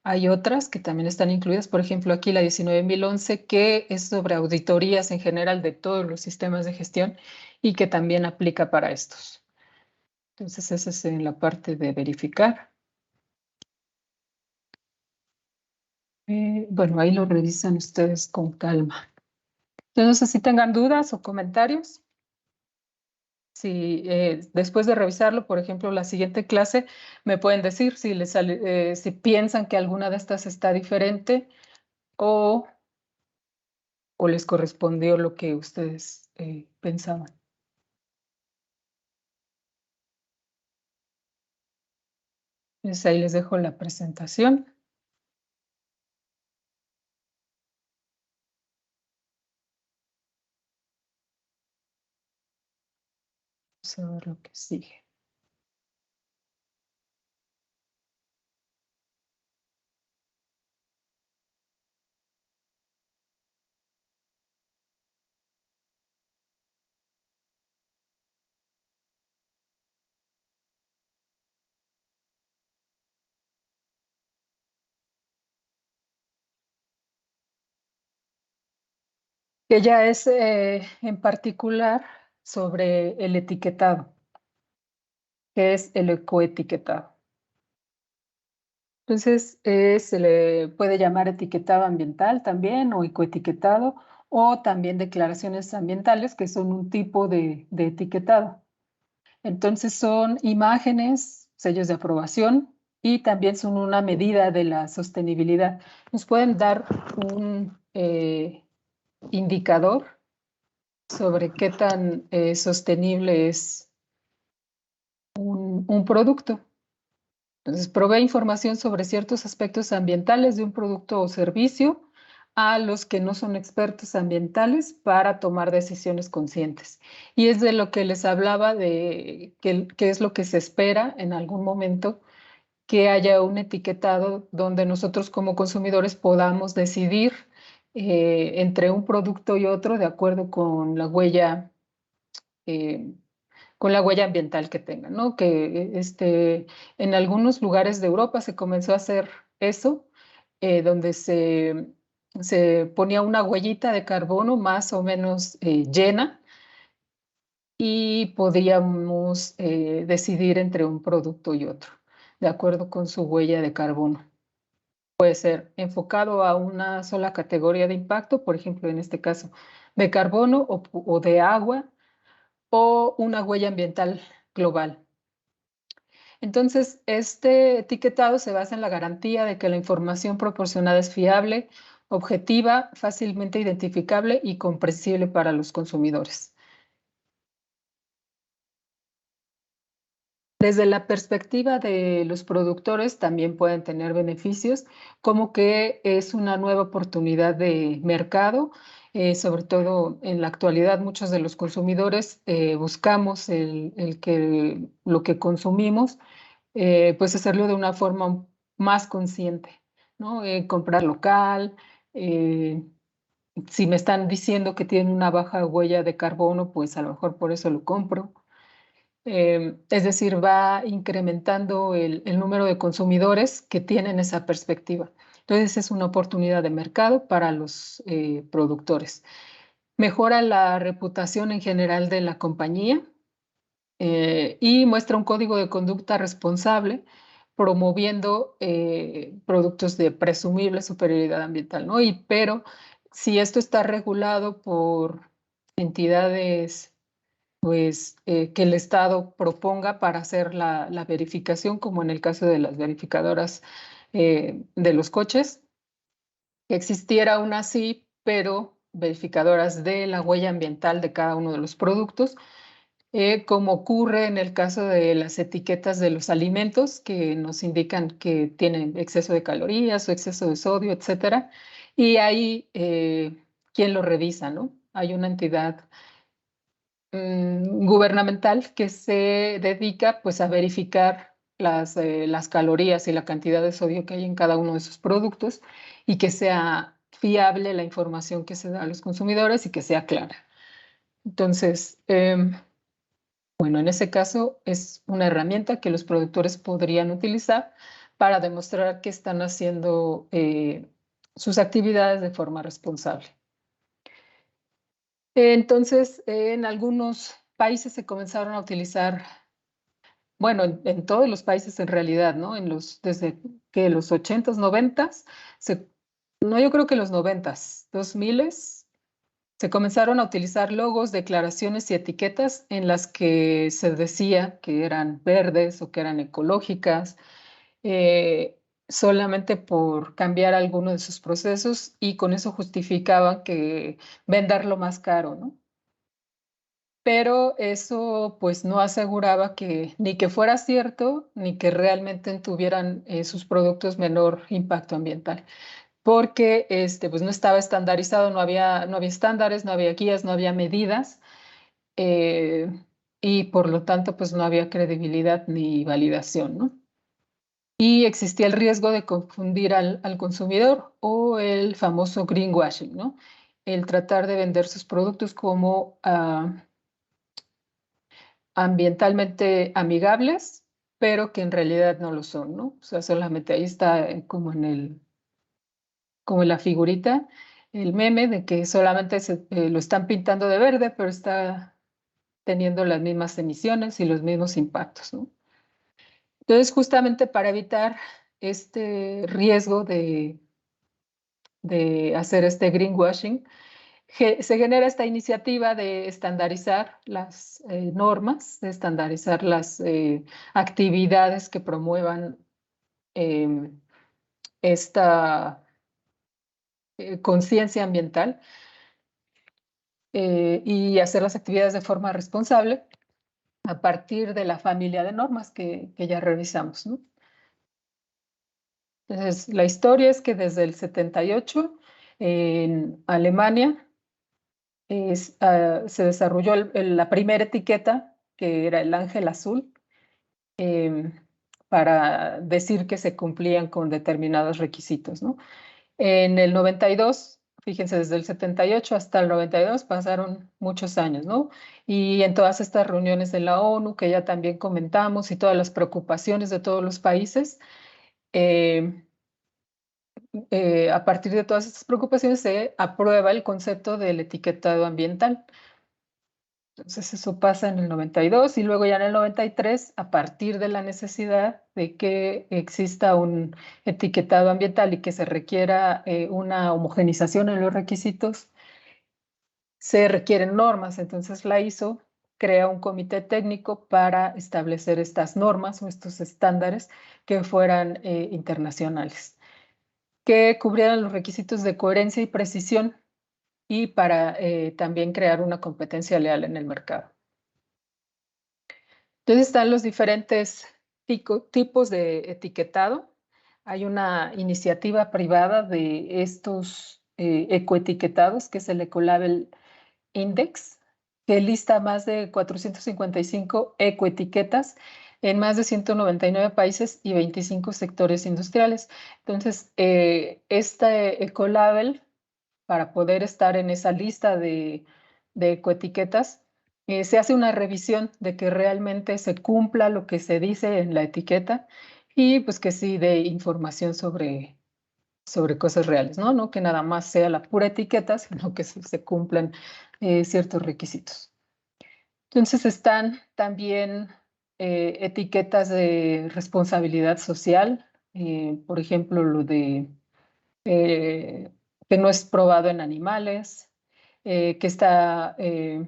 Hay otras que también están incluidas, por ejemplo, aquí la 19.011, que es sobre auditorías en general de todos los sistemas de gestión y que también aplica para estos. Entonces, esa es en la parte de verificar. Bueno, ahí lo revisan ustedes con calma. Yo no sé si tengan dudas o comentarios. Si después de revisarlo, por ejemplo, la siguiente clase, me pueden decir si les si piensan que alguna de estas está diferente o, o les correspondió lo que ustedes pensaban. Entonces ahí les dejo la presentación. Vamos a ver lo que sigue. Que ya es en particular sobre el etiquetado, que es el ecoetiquetado. Entonces, se le puede llamar etiquetado ambiental también o ecoetiquetado o también declaraciones ambientales, que son un tipo de etiquetado. Entonces, son imágenes, sellos de aprobación y también son una medida de la sostenibilidad. Nos pueden dar un indicador sobre qué tan sostenible es un producto. Entonces, provee información sobre ciertos aspectos ambientales de un producto o servicio a los que no son expertos ambientales para tomar decisiones conscientes. Y es de lo que les hablaba de qué es lo que se espera en algún momento, que haya un etiquetado donde nosotros como consumidores podamos decidir entre un producto y otro de acuerdo eh, con la huella ambiental que tengan, ¿no? Que en algunos lugares de Europa se comenzó a hacer eso, donde se ponía una huellita de carbono más o menos llena y podíamos decidir entre un producto y otro, de acuerdo con su huella de carbono. Puede ser enfocado a una sola categoría de impacto, por ejemplo, en este caso, de carbono o de agua, o una huella ambiental global. Entonces, este etiquetado se basa en la garantía de que la información proporcionada es fiable, objetiva, fácilmente identificable y comprensible para los consumidores. Desde la perspectiva de los productores también pueden tener beneficios, como que es una nueva oportunidad de mercado. Sobre todo en la actualidad, muchos de los consumidores buscamos lo que consumimos, pues hacerlo de una forma más consciente, ¿no? Comprar local. Si me están diciendo que tiene una baja huella de carbono, pues a lo mejor por eso lo compro. Es decir, va incrementando el número de consumidores que tienen esa perspectiva. Entonces, es una oportunidad de mercado para los productores. Mejora la reputación en general de la compañía y muestra un código de conducta responsable, promoviendo productos de presumible superioridad ambiental, ¿no? Pero si esto está regulado por entidades pues que el Estado proponga para hacer la verificación, como en el caso de las verificadoras de los coches, que existiera una así, pero verificadoras de la huella ambiental de cada uno de los productos, como ocurre en el caso de las etiquetas de los alimentos que nos indican que tienen exceso de calorías o exceso de sodio, etcétera. Y ahí, ¿quién lo revisa, no? Hay una entidad gubernamental que se dedica pues a verificar las calorías y la cantidad de sodio que hay en cada uno de sus productos y que sea fiable la información que se da a los consumidores y que sea clara. Entonces, bueno, en ese caso es una herramienta que los productores podrían utilizar para demostrar que están haciendo sus actividades de forma responsable. Entonces, en algunos países se comenzaron a utilizar, bueno, en todos los países en realidad, ¿no? Desde que los 80s, 90s, se no, yo creo que en los 90s, 2000s, se comenzaron a utilizar logos, declaraciones y etiquetas en las que se decía que eran verdes o que eran ecológicas, solamente por cambiar alguno de sus procesos, y con eso justificaban que venderlo más caro, ¿no? Pero eso pues no aseguraba que ni que fuera cierto ni que realmente tuvieran sus productos menor impacto ambiental, porque pues no estaba estandarizado, no había estándares, no había guías, no había medidas, eh, y por lo tanto pues no había credibilidad ni validación, ¿no? Y existía el riesgo de confundir al consumidor, o el famoso greenwashing, ¿no? El tratar de vender sus productos como ambientalmente amigables, pero que en realidad no lo son, ¿no? O sea, solamente ahí está como como en la figurita, el meme de que solamente lo están pintando de verde, pero está teniendo las mismas emisiones y los mismos impactos, ¿no? Entonces, justamente para evitar este riesgo de hacer este greenwashing, se genera esta iniciativa de estandarizar las normas, de estandarizar las actividades que promuevan esta conciencia ambiental, y hacer las actividades de forma responsable a partir de la familia de normas que ya revisamos, ¿no? Entonces, la historia es que desde el 78 en Alemania se desarrolló la primera etiqueta, que era el ángel azul, eh, para decir que se cumplían con determinados requisitos, ¿no? En el 92, fíjense, desde el 78 hasta el 92 pasaron muchos años, ¿no? Y en todas estas reuniones de la ONU, que ya también comentamos, y todas las preocupaciones de todos los países, eh, a partir de todas estas preocupaciones se aprueba el concepto del etiquetado ambiental. Entonces eso pasa en el 92, y luego ya en el 93, a partir de la necesidad de que exista un etiquetado ambiental y que se requiera una homogenización en los requisitos, se requieren normas. Entonces la ISO crea un comité técnico para establecer estas normas o estos estándares que fueran internacionales, que cubrieran los requisitos de coherencia y precisión, y para también crear una competencia leal en el mercado. Entonces están los diferentes tipos de etiquetado. Hay una iniciativa privada de estos ecoetiquetados, que es el Ecolabel Index, que lista más de 455 ecoetiquetas en más de 199 países y 25 sectores industriales. Entonces, este Ecolabel, para poder estar en esa lista de ecoetiquetas, se hace una revisión de que realmente se cumpla lo que se dice en la etiqueta, y pues que sí dé información sobre cosas reales, ¿no? No que nada más sea la pura etiqueta, sino que se cumplan ciertos requisitos. Entonces están también etiquetas de responsabilidad social, por ejemplo, lo de eh, que no es probado en animales, que está, que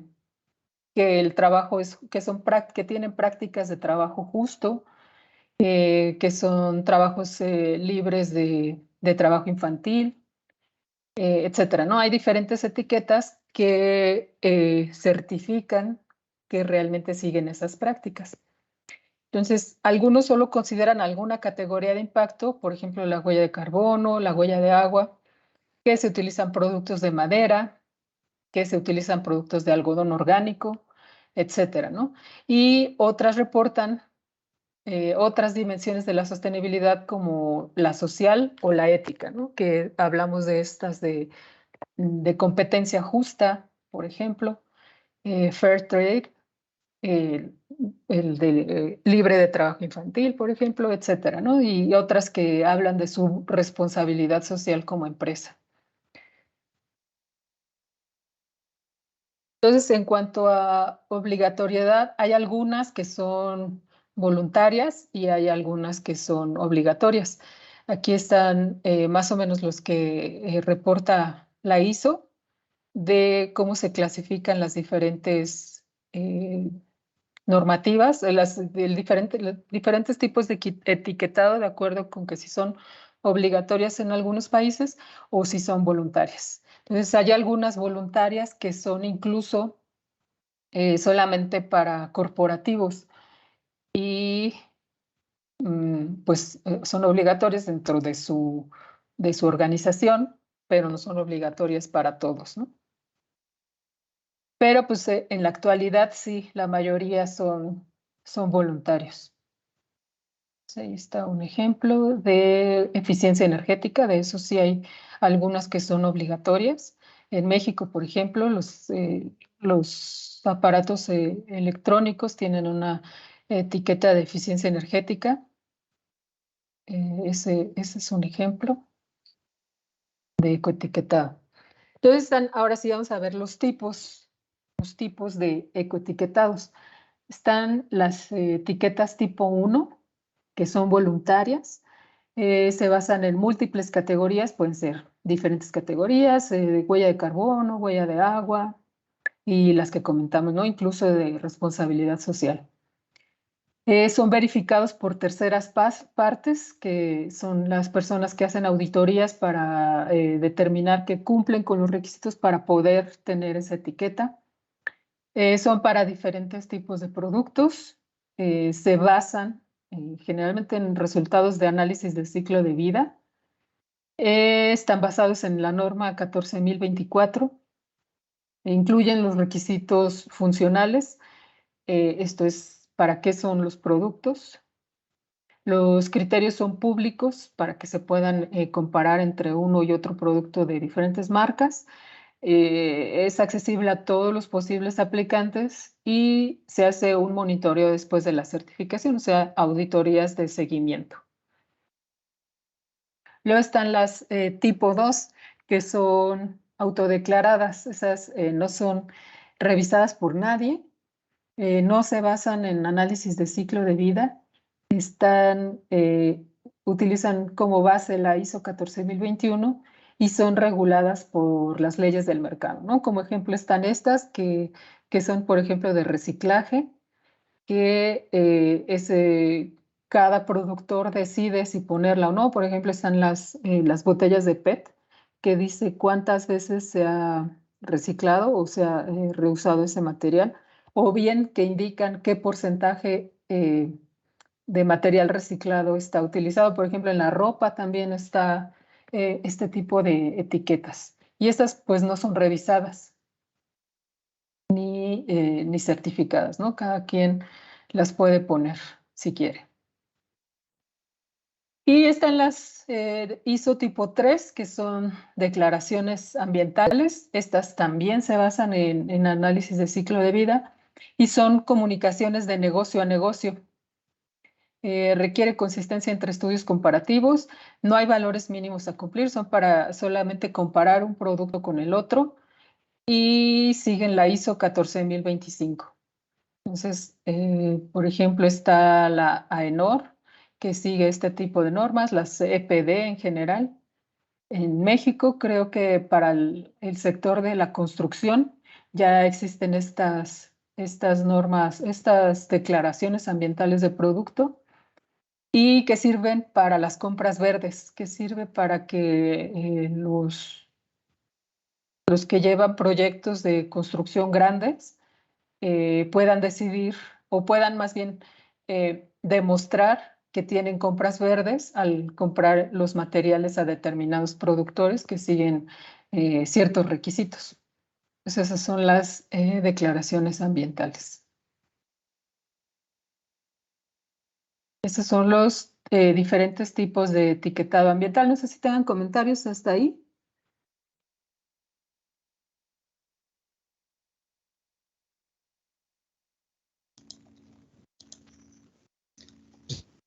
el trabajo es, que tienen prácticas de trabajo justo, que son trabajos libres de trabajo infantil, etcétera, ¿no? Hay diferentes etiquetas que certifican que realmente siguen esas prácticas. Entonces, algunos solo consideran alguna categoría de impacto, por ejemplo, la huella de carbono, la huella de agua, que se utilizan productos de madera, que se utilizan productos de algodón orgánico, etcétera, ¿no? Y otras reportan otras dimensiones de la sostenibilidad, como la social o la ética, ¿no? Que hablamos de estas de competencia justa, por ejemplo, fair trade, eh, el de libre de trabajo infantil, por ejemplo, etcétera, ¿no? Y otras que hablan de su responsabilidad social como empresa. Entonces, en cuanto a obligatoriedad, hay algunas que son voluntarias y hay algunas que son obligatorias. Aquí están más o menos los que reporta la ISO de cómo se clasifican las diferentes normativas, los diferentes tipos de etiquetado, de acuerdo con que si son obligatorias en algunos países o si son voluntarias. Entonces, hay algunas voluntarias que son incluso solamente para corporativos y pues son obligatorias dentro de su organización, pero no son obligatorias para todos, ¿no? Pero pues en la actualidad sí, la mayoría son voluntarios. Ahí está un ejemplo de eficiencia energética, de eso sí hay algunas que son obligatorias. En México, por ejemplo, los aparatos electrónicos tienen una etiqueta de eficiencia energética. Ese es un ejemplo de ecoetiquetado. Entonces, ahora sí vamos a ver los tipos de ecoetiquetados. Están las etiquetas tipo 1, que son voluntarias. Se basan en múltiples categorías, pueden ser diferentes categorías, de huella de carbono, huella de agua y las que comentamos, ¿no? Incluso de responsabilidad social. Son verificados por terceras partes, que son las personas que hacen auditorías para determinar que cumplen con los requisitos para poder tener esa etiqueta. Son para diferentes tipos de productos. Se basan generalmente en resultados de análisis del ciclo de vida. Están basados en la norma 14.024. Incluyen los requisitos funcionales. Esto es para qué son los productos. Los criterios son públicos para que se puedan comparar entre uno y otro producto de diferentes marcas. Es accesible a todos los posibles aplicantes y se hace un monitoreo después de la certificación, o sea, auditorías de seguimiento. Luego están las tipo 2, que son autodeclaradas. Esas no son revisadas por nadie, no se basan en análisis de ciclo de vida, utilizan como base la ISO 14021 y son reguladas por las leyes del mercado, ¿no? Como ejemplo están estas que son, por ejemplo, de reciclaje, que cada productor decide si ponerla o no. Por ejemplo, están las botellas de PET, que dice cuántas veces se ha reciclado o se ha reusado ese material, o bien que indican qué porcentaje de material reciclado está utilizado. Por ejemplo, en la ropa también está este tipo de etiquetas. Y estas pues no son revisadas ni certificadas, ¿no? Cada quien las puede poner si quiere. Y están las ISO tipo 3, que son declaraciones ambientales. Estas también se basan en análisis de ciclo de vida y son comunicaciones de negocio a negocio. Requiere consistencia entre estudios comparativos. No hay valores mínimos a cumplir, son para solamente comparar un producto con el otro y siguen la ISO 14025. Entonces, por ejemplo, está la AENOR, que sigue este tipo de normas, las EPD en general. En México, creo que para el sector de la construcción ya existen estas normas, estas declaraciones ambientales de producto, y que sirven para las compras verdes, que sirve para que los que llevan proyectos de construcción grandes puedan decidir o puedan más bien demostrar que tienen compras verdes al comprar los materiales a determinados productores que siguen ciertos requisitos. Pues esas son las declaraciones ambientales. Esos son los diferentes tipos de etiquetado ambiental. No sé si tengan comentarios hasta ahí.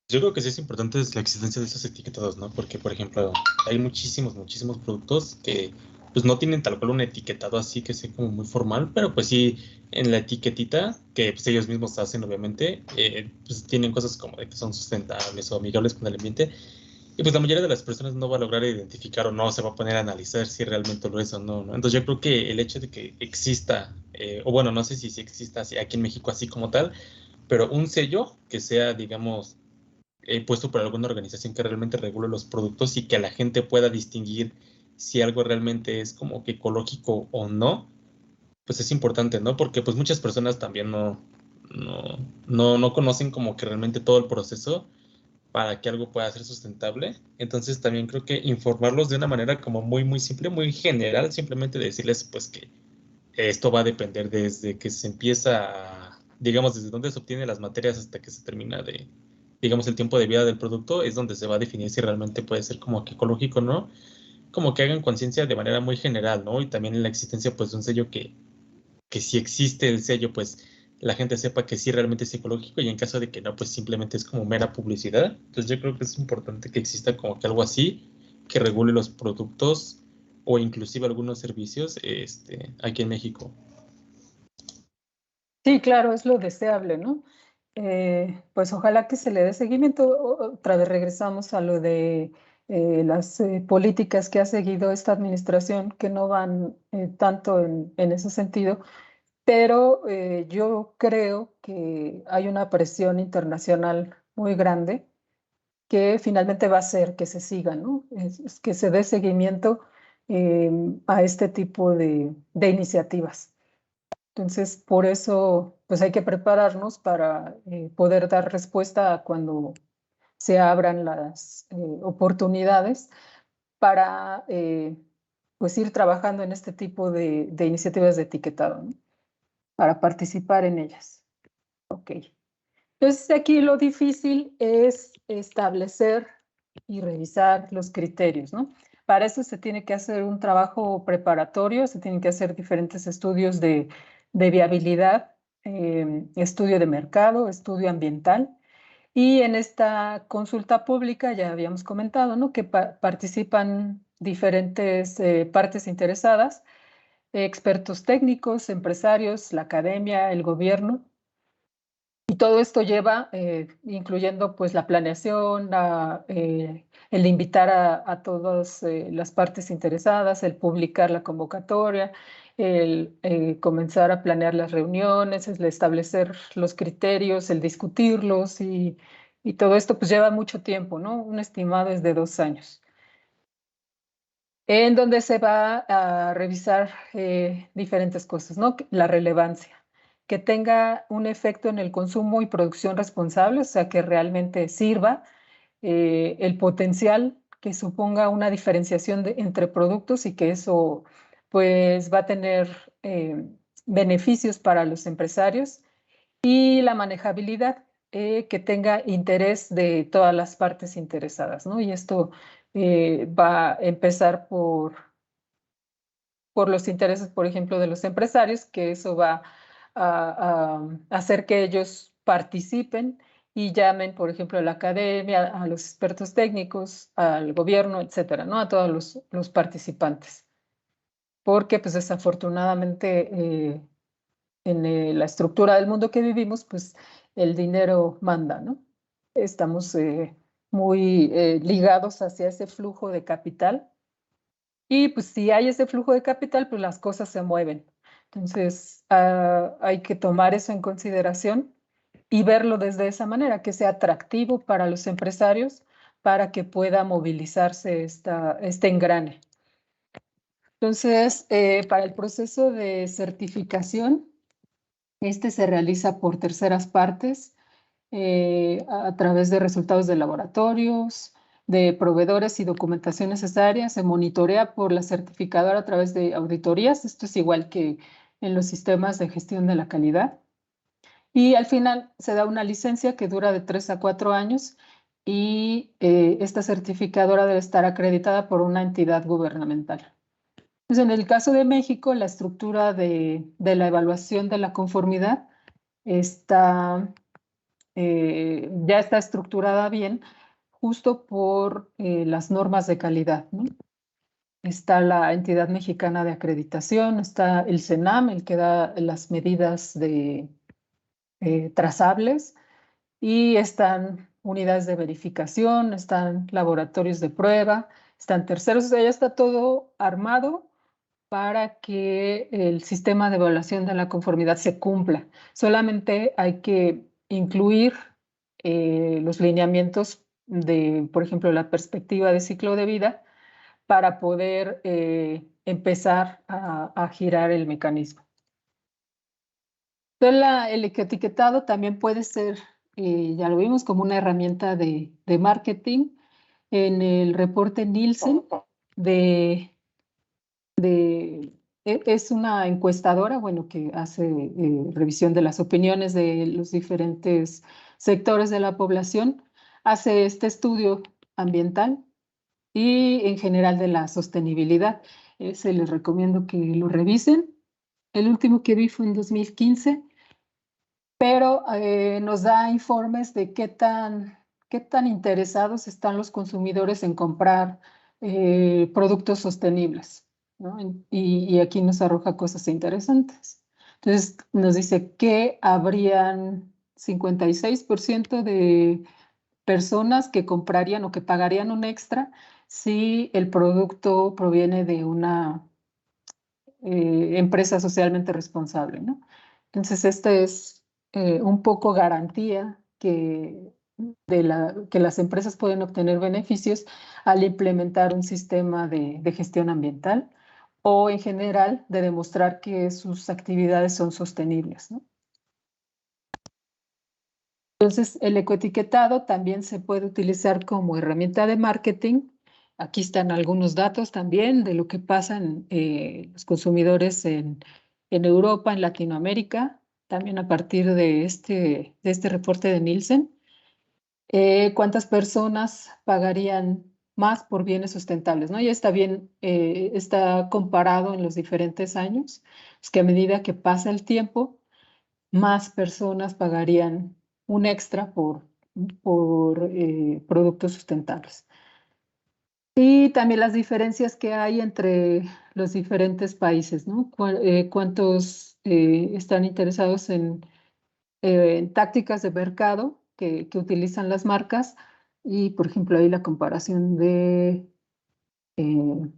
Yo creo que sí es importante la existencia de esos etiquetados, ¿no? Porque, por ejemplo, hay muchísimos productos que pues no tienen tal cual un etiquetado así que sea como muy formal, pero pues sí en la etiquetita que pues ellos mismos hacen, obviamente, pues tienen cosas como de que son sustentables o amigables con el ambiente. Y pues la mayoría de las personas no va a lograr identificar o no se va a poner a analizar si realmente lo es o no, ¿no? Entonces yo creo que el hecho de que exista, o bueno, no sé si exista aquí en México así como tal, pero un sello que sea, digamos, puesto por alguna organización que realmente regule los productos y que la gente pueda distinguir si algo realmente es como que ecológico o no, pues es importante, ¿no? Porque pues muchas personas también no conocen como que realmente todo el proceso para que algo pueda ser sustentable. Entonces también creo que informarlos de una manera como muy simple, muy general, simplemente decirles pues que esto va a depender desde que se empieza, digamos, desde dónde se obtienen las materias hasta que se termina de, digamos, el tiempo de vida del producto, es donde se va a definir si realmente puede ser como que ecológico o no, como que hagan conciencia de manera muy general, ¿no? Y también en la existencia pues de un sello que si existe el sello, pues la gente sepa que sí realmente es ecológico y en caso de que no, pues simplemente es como mera publicidad. Entonces yo creo que es importante que exista como que algo así que regule los productos o inclusive algunos servicios aquí en México. Sí, claro, es lo deseable, ¿no? Pues ojalá que se le dé seguimiento. Otra vez regresamos a lo de las políticas que ha seguido esta administración, que no van tanto en ese sentido, pero yo creo que hay una presión internacional muy grande que finalmente va a hacer que se siga, ¿no? Es que se dé seguimiento a este tipo de iniciativas. Entonces, por eso, pues hay que prepararnos para poder dar respuesta a cuando se abran las oportunidades para pues ir trabajando en este tipo de iniciativas de etiquetado, ¿no? Para participar en ellas. Ok. Entonces, aquí lo difícil es establecer y revisar los criterios, ¿no? Para eso se tiene que hacer un trabajo preparatorio, se tienen que hacer diferentes estudios de viabilidad, estudio de mercado, estudio ambiental. Y en esta consulta pública ya habíamos comentado, ¿no? Que participan diferentes partes interesadas, expertos técnicos, empresarios, la academia, el gobierno. Y todo esto lleva, incluyendo pues la planeación, el invitar a todas las partes interesadas, el publicar la convocatoria, el comenzar a planear las reuniones, el establecer los criterios, el discutirlos y todo esto pues lleva mucho tiempo, ¿no? Un estimado es de 2 años, en donde se va a revisar diferentes cosas, ¿no? La relevancia, que tenga un efecto en el consumo y producción responsable, o sea, que realmente sirva, el potencial que suponga una diferenciación entre productos y que eso pues va a tener beneficios para los empresarios y la manejabilidad, que tenga interés de todas las partes interesadas, ¿no? Y esto va a empezar por los intereses, por ejemplo, de los empresarios, que eso va a hacer que ellos participen y llamen, por ejemplo, a la academia, a los expertos técnicos, al gobierno, etcétera, ¿no? A todos los participantes. Porque, pues, desafortunadamente, en la estructura del mundo que vivimos, pues, el dinero manda, ¿no? Estamos muy ligados hacia ese flujo de capital. Y pues si hay ese flujo de capital, pues las cosas se mueven. Entonces, hay que tomar eso en consideración y verlo desde esa manera, que sea atractivo para los empresarios, para que pueda movilizarse este engrane. Entonces, para el proceso de certificación, este se realiza por terceras partes, a través de resultados de laboratorios, de proveedores y documentación necesaria. Se monitorea por la certificadora a través de auditorías. Esto es igual que en los sistemas de gestión de la calidad. Y al final se da una licencia que dura de 3 a 4 años y esta certificadora debe estar acreditada por una entidad gubernamental. Pues en el caso de México, la estructura de la evaluación de la conformidad está ya está estructurada bien, justo por las normas de calidad, ¿no? Está la entidad mexicana de acreditación, está el CENAM, el que da las medidas trazables, y están unidades de verificación, están laboratorios de prueba, están terceros, o sea, ya está todo armado para que el sistema de evaluación de la conformidad se cumpla. Solamente hay que incluir los lineamientos de, por ejemplo, la perspectiva de ciclo de vida para poder empezar a girar el mecanismo. Entonces, el etiquetado también puede ser, ya lo vimos, como una herramienta de marketing. En el reporte Nielsen es una encuestadora, bueno, que hace revisión de las opiniones de los diferentes sectores de la población, hace este estudio ambiental y en general de la sostenibilidad. Se les recomiendo que lo revisen. El último que vi fue en 2015, pero nos da informes de qué tan interesados están los consumidores en comprar productos sostenibles, ¿no? Y aquí nos arroja cosas interesantes. Entonces nos dice que habrían 56% de personas que comprarían o que pagarían un extra si el producto proviene de una empresa socialmente responsable, ¿no? Entonces, esta es un poco garantía que las empresas pueden obtener beneficios al implementar un sistema de gestión ambiental o en general de demostrar que sus actividades son sostenibles, ¿no? Entonces, el ecoetiquetado también se puede utilizar como herramienta de marketing. Aquí están algunos datos también de lo que pasan los consumidores en Europa, en Latinoamérica, también a partir de este reporte de Nielsen. ¿Cuántas personas pagarían más por bienes sustentables, ¿no? Ya está bien, está comparado en los diferentes años, es que a medida que pasa el tiempo, más personas pagarían un extra por productos sustentables. Y también las diferencias que hay entre los diferentes países, ¿no? ¿Cuántos están interesados en tácticas de mercado que utilizan las marcas? Y, por ejemplo, ahí la comparación de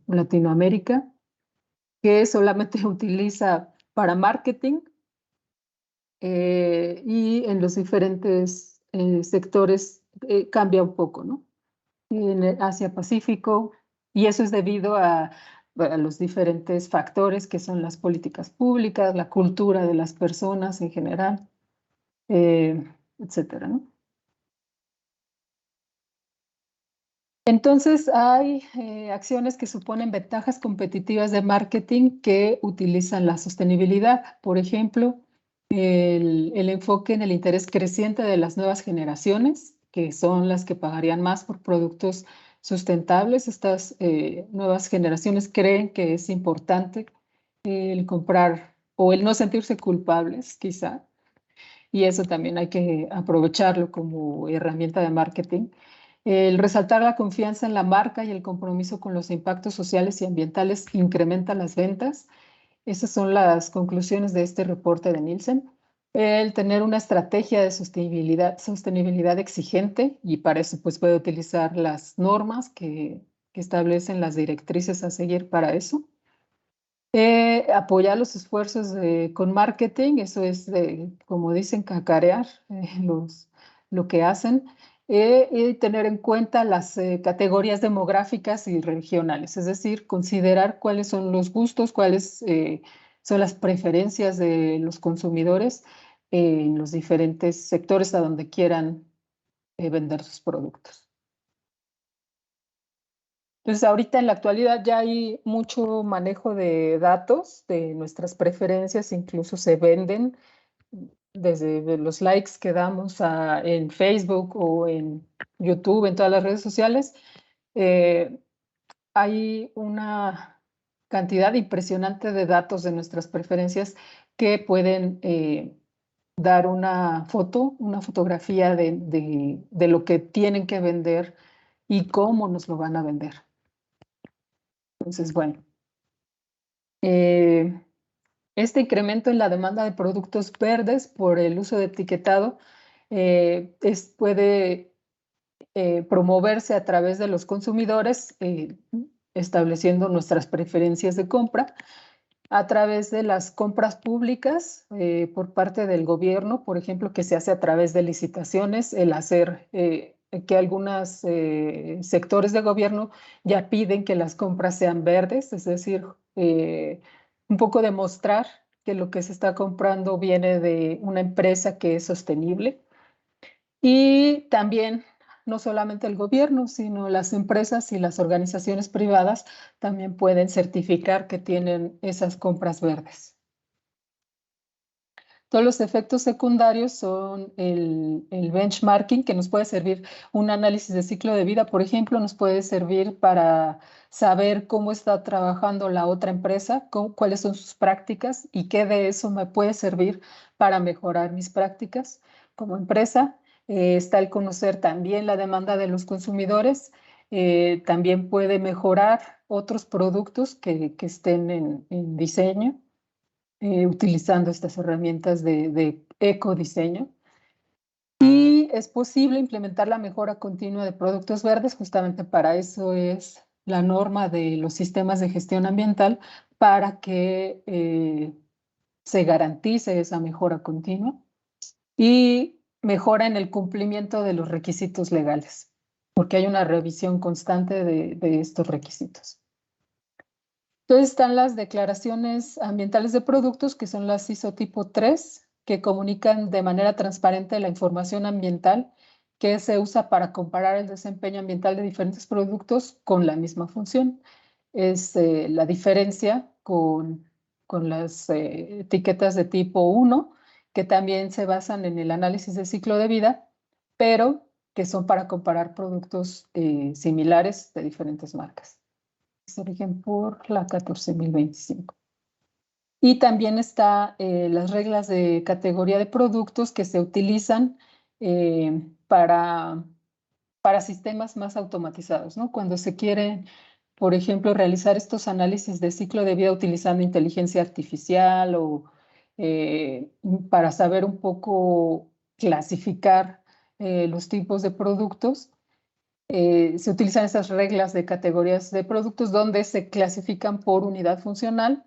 Latinoamérica, que solamente utiliza para marketing y en los diferentes sectores cambia un poco, ¿no? En el Asia-Pacífico, y eso es debido a los diferentes factores que son las políticas públicas, la cultura de las personas en general, etcétera, ¿no? Entonces, hay acciones que suponen ventajas competitivas de marketing que utilizan la sostenibilidad. Por ejemplo, el enfoque en el interés creciente de las nuevas generaciones, que son las que pagarían más por productos sustentables. Estas nuevas generaciones creen que es importante el comprar o el no sentirse culpables, quizá, y eso también hay que aprovecharlo como herramienta de marketing. El resaltar la confianza en la marca y el compromiso con los impactos sociales y ambientales incrementa las ventas. Esas son las conclusiones de este reporte de Nielsen. El tener una estrategia de sostenibilidad exigente, y para eso pues puede utilizar las normas que establecen las directrices a seguir para eso. Apoyar los esfuerzos con marketing, eso es, como dicen, cacarear lo que hacen, y tener en cuenta las categorías demográficas y regionales, es decir, considerar cuáles son los gustos, cuáles son las preferencias de los consumidores en los diferentes sectores a donde quieran vender sus productos. Entonces, ahorita en la actualidad ya hay mucho manejo de datos, de nuestras preferencias, incluso se venden desde los likes que damos en Facebook o en YouTube, en todas las redes sociales. Hay una cantidad impresionante de datos de nuestras preferencias que pueden dar una fotografía de lo que tienen que vender y cómo nos lo van a vender. Entonces, bueno, este incremento en la demanda de productos verdes por el uso de etiquetado puede promoverse a través de los consumidores, estableciendo nuestras preferencias de compra, a través de las compras públicas por parte del gobierno, por ejemplo, que se hace a través de licitaciones, el hacer que algunos sectores de gobierno ya piden que las compras sean verdes, es decir, un poco demostrar que lo que se está comprando viene de una empresa que es sostenible. Y también, no solamente el gobierno, sino las empresas y las organizaciones privadas también pueden certificar que tienen esas compras verdes. Todos los efectos secundarios son el benchmarking, que nos puede servir un análisis de ciclo de vida, por ejemplo, nos puede servir para saber cómo está trabajando la otra empresa, cuáles son sus prácticas y qué de eso me puede servir para mejorar mis prácticas como empresa. Está el conocer también la demanda de los consumidores. También puede mejorar otros productos que estén en diseño. Utilizando estas herramientas de ecodiseño. Y es posible implementar la mejora continua de productos verdes, justamente para eso es la norma de los sistemas de gestión ambiental, para que se garantice esa mejora continua y mejora en el cumplimiento de los requisitos legales, porque hay una revisión constante de estos requisitos. Entonces están las declaraciones ambientales de productos, que son las ISO tipo 3, que comunican de manera transparente la información ambiental que se usa para comparar el desempeño ambiental de diferentes productos con la misma función. Es la diferencia con las etiquetas de tipo 1, que también se basan en el análisis de ciclo de vida, pero que son para comparar productos similares de diferentes marcas. Se rigen por la 14.025. Y también está las reglas de categoría de productos que se utilizan para sistemas más automatizados, ¿no? Cuando se quiere, por ejemplo, realizar estos análisis de ciclo de vida utilizando inteligencia artificial o para saber un poco clasificar los tipos de productos, se utilizan esas reglas de categorías de productos donde se clasifican por unidad funcional.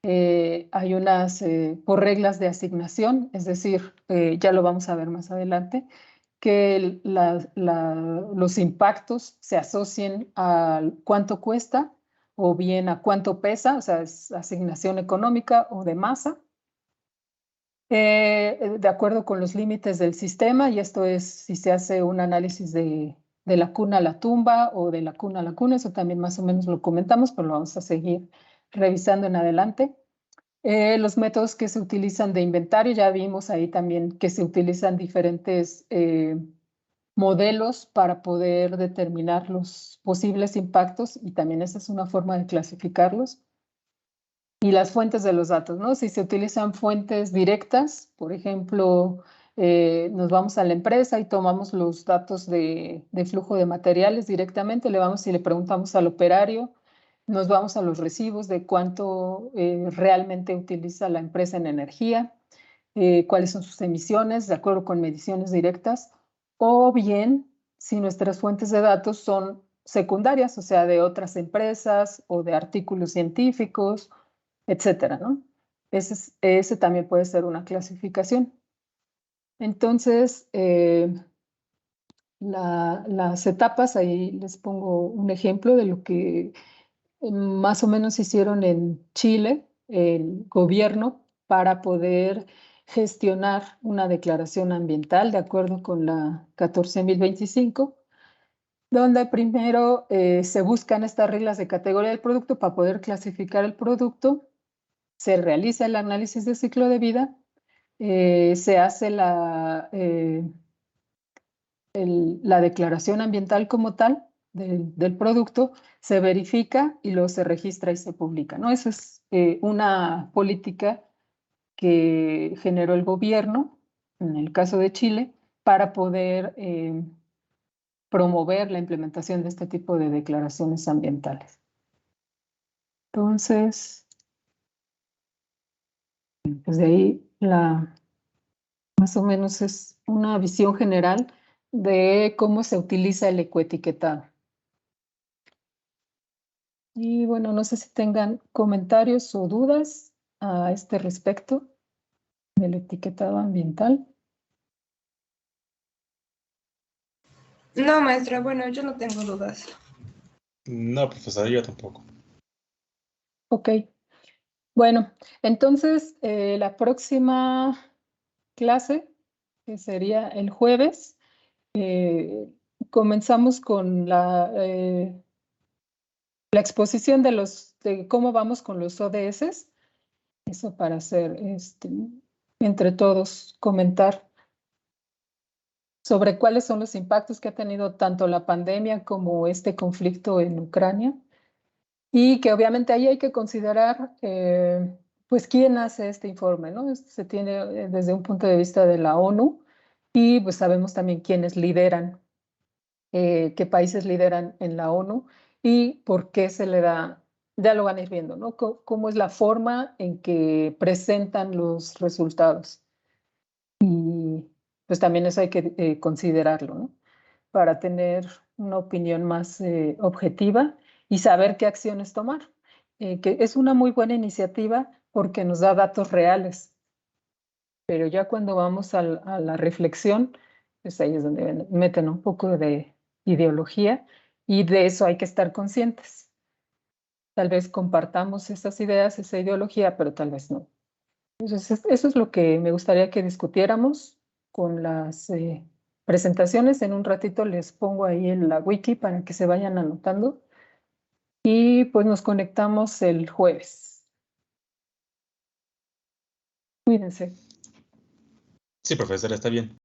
Hay unas por reglas de asignación, es decir, ya lo vamos a ver más adelante, que los impactos se asocien a cuánto cuesta o bien a cuánto pesa, o sea, es asignación económica o de masa, de acuerdo con los límites del sistema, y esto es si se hace un análisis de la cuna a la tumba o de la cuna a la cuna, eso también más o menos lo comentamos, pero lo vamos a seguir revisando en adelante. Los métodos que se utilizan de inventario, ya vimos ahí también que se utilizan diferentes modelos para poder determinar los posibles impactos, y también esa es una forma de clasificarlos. Y las fuentes de los datos, ¿no? Si se utilizan fuentes directas, por ejemplo, nos vamos a la empresa y tomamos los datos de flujo de materiales directamente, le vamos y le preguntamos al operario, nos vamos a los recibos de cuánto realmente utiliza la empresa en energía, cuáles son sus emisiones, de acuerdo con mediciones directas, o bien si nuestras fuentes de datos son secundarias, o sea, de otras empresas o de artículos científicos, etcétera, ¿no? Ese también puede ser una clasificación. Entonces, las etapas, ahí les pongo un ejemplo de lo que más o menos hicieron en Chile, el gobierno, para poder gestionar una declaración ambiental de acuerdo con la 14.025, donde primero se buscan estas reglas de categoría del producto para poder clasificar el producto. Se realiza el análisis de ciclo de vida, se hace la declaración ambiental como tal del producto, se verifica y luego se registra y se publica, ¿no? Esa es una política que generó el gobierno, en el caso de Chile, para poder promover la implementación de este tipo de declaraciones ambientales. Entonces, pues de ahí más o menos es una visión general de cómo se utiliza el ecoetiquetado. Y bueno, no sé si tengan comentarios o dudas a este respecto del etiquetado ambiental. No, maestra, bueno, yo no tengo dudas. No, profesor, yo tampoco. Ok. Bueno, entonces la próxima clase, que sería el jueves, comenzamos con la exposición de cómo vamos con los ODS. Eso para hacer, entre todos, comentar sobre cuáles son los impactos que ha tenido tanto la pandemia como este conflicto en Ucrania. Y que obviamente ahí hay que considerar, pues, quién hace este informe, ¿no? Se tiene desde un punto de vista de la ONU y pues sabemos también quiénes lideran, qué países lideran en la ONU y por qué se le da, ya lo van a ir viendo, ¿no? Cómo es la forma en que presentan los resultados. Y pues también eso hay que considerarlo, ¿no? Para tener una opinión más objetiva y saber qué acciones tomar. Que es una muy buena iniciativa porque nos da datos reales, pero ya cuando vamos a la reflexión, pues ahí es donde meten un poco de ideología y de eso hay que estar conscientes. Tal vez compartamos esas ideas, esa ideología, pero tal vez no. Entonces, eso es lo que me gustaría que discutiéramos con las presentaciones. En un ratito les pongo ahí en la wiki para que se vayan anotando. Y pues nos conectamos el jueves. Cuídense. Sí, profesor, está bien.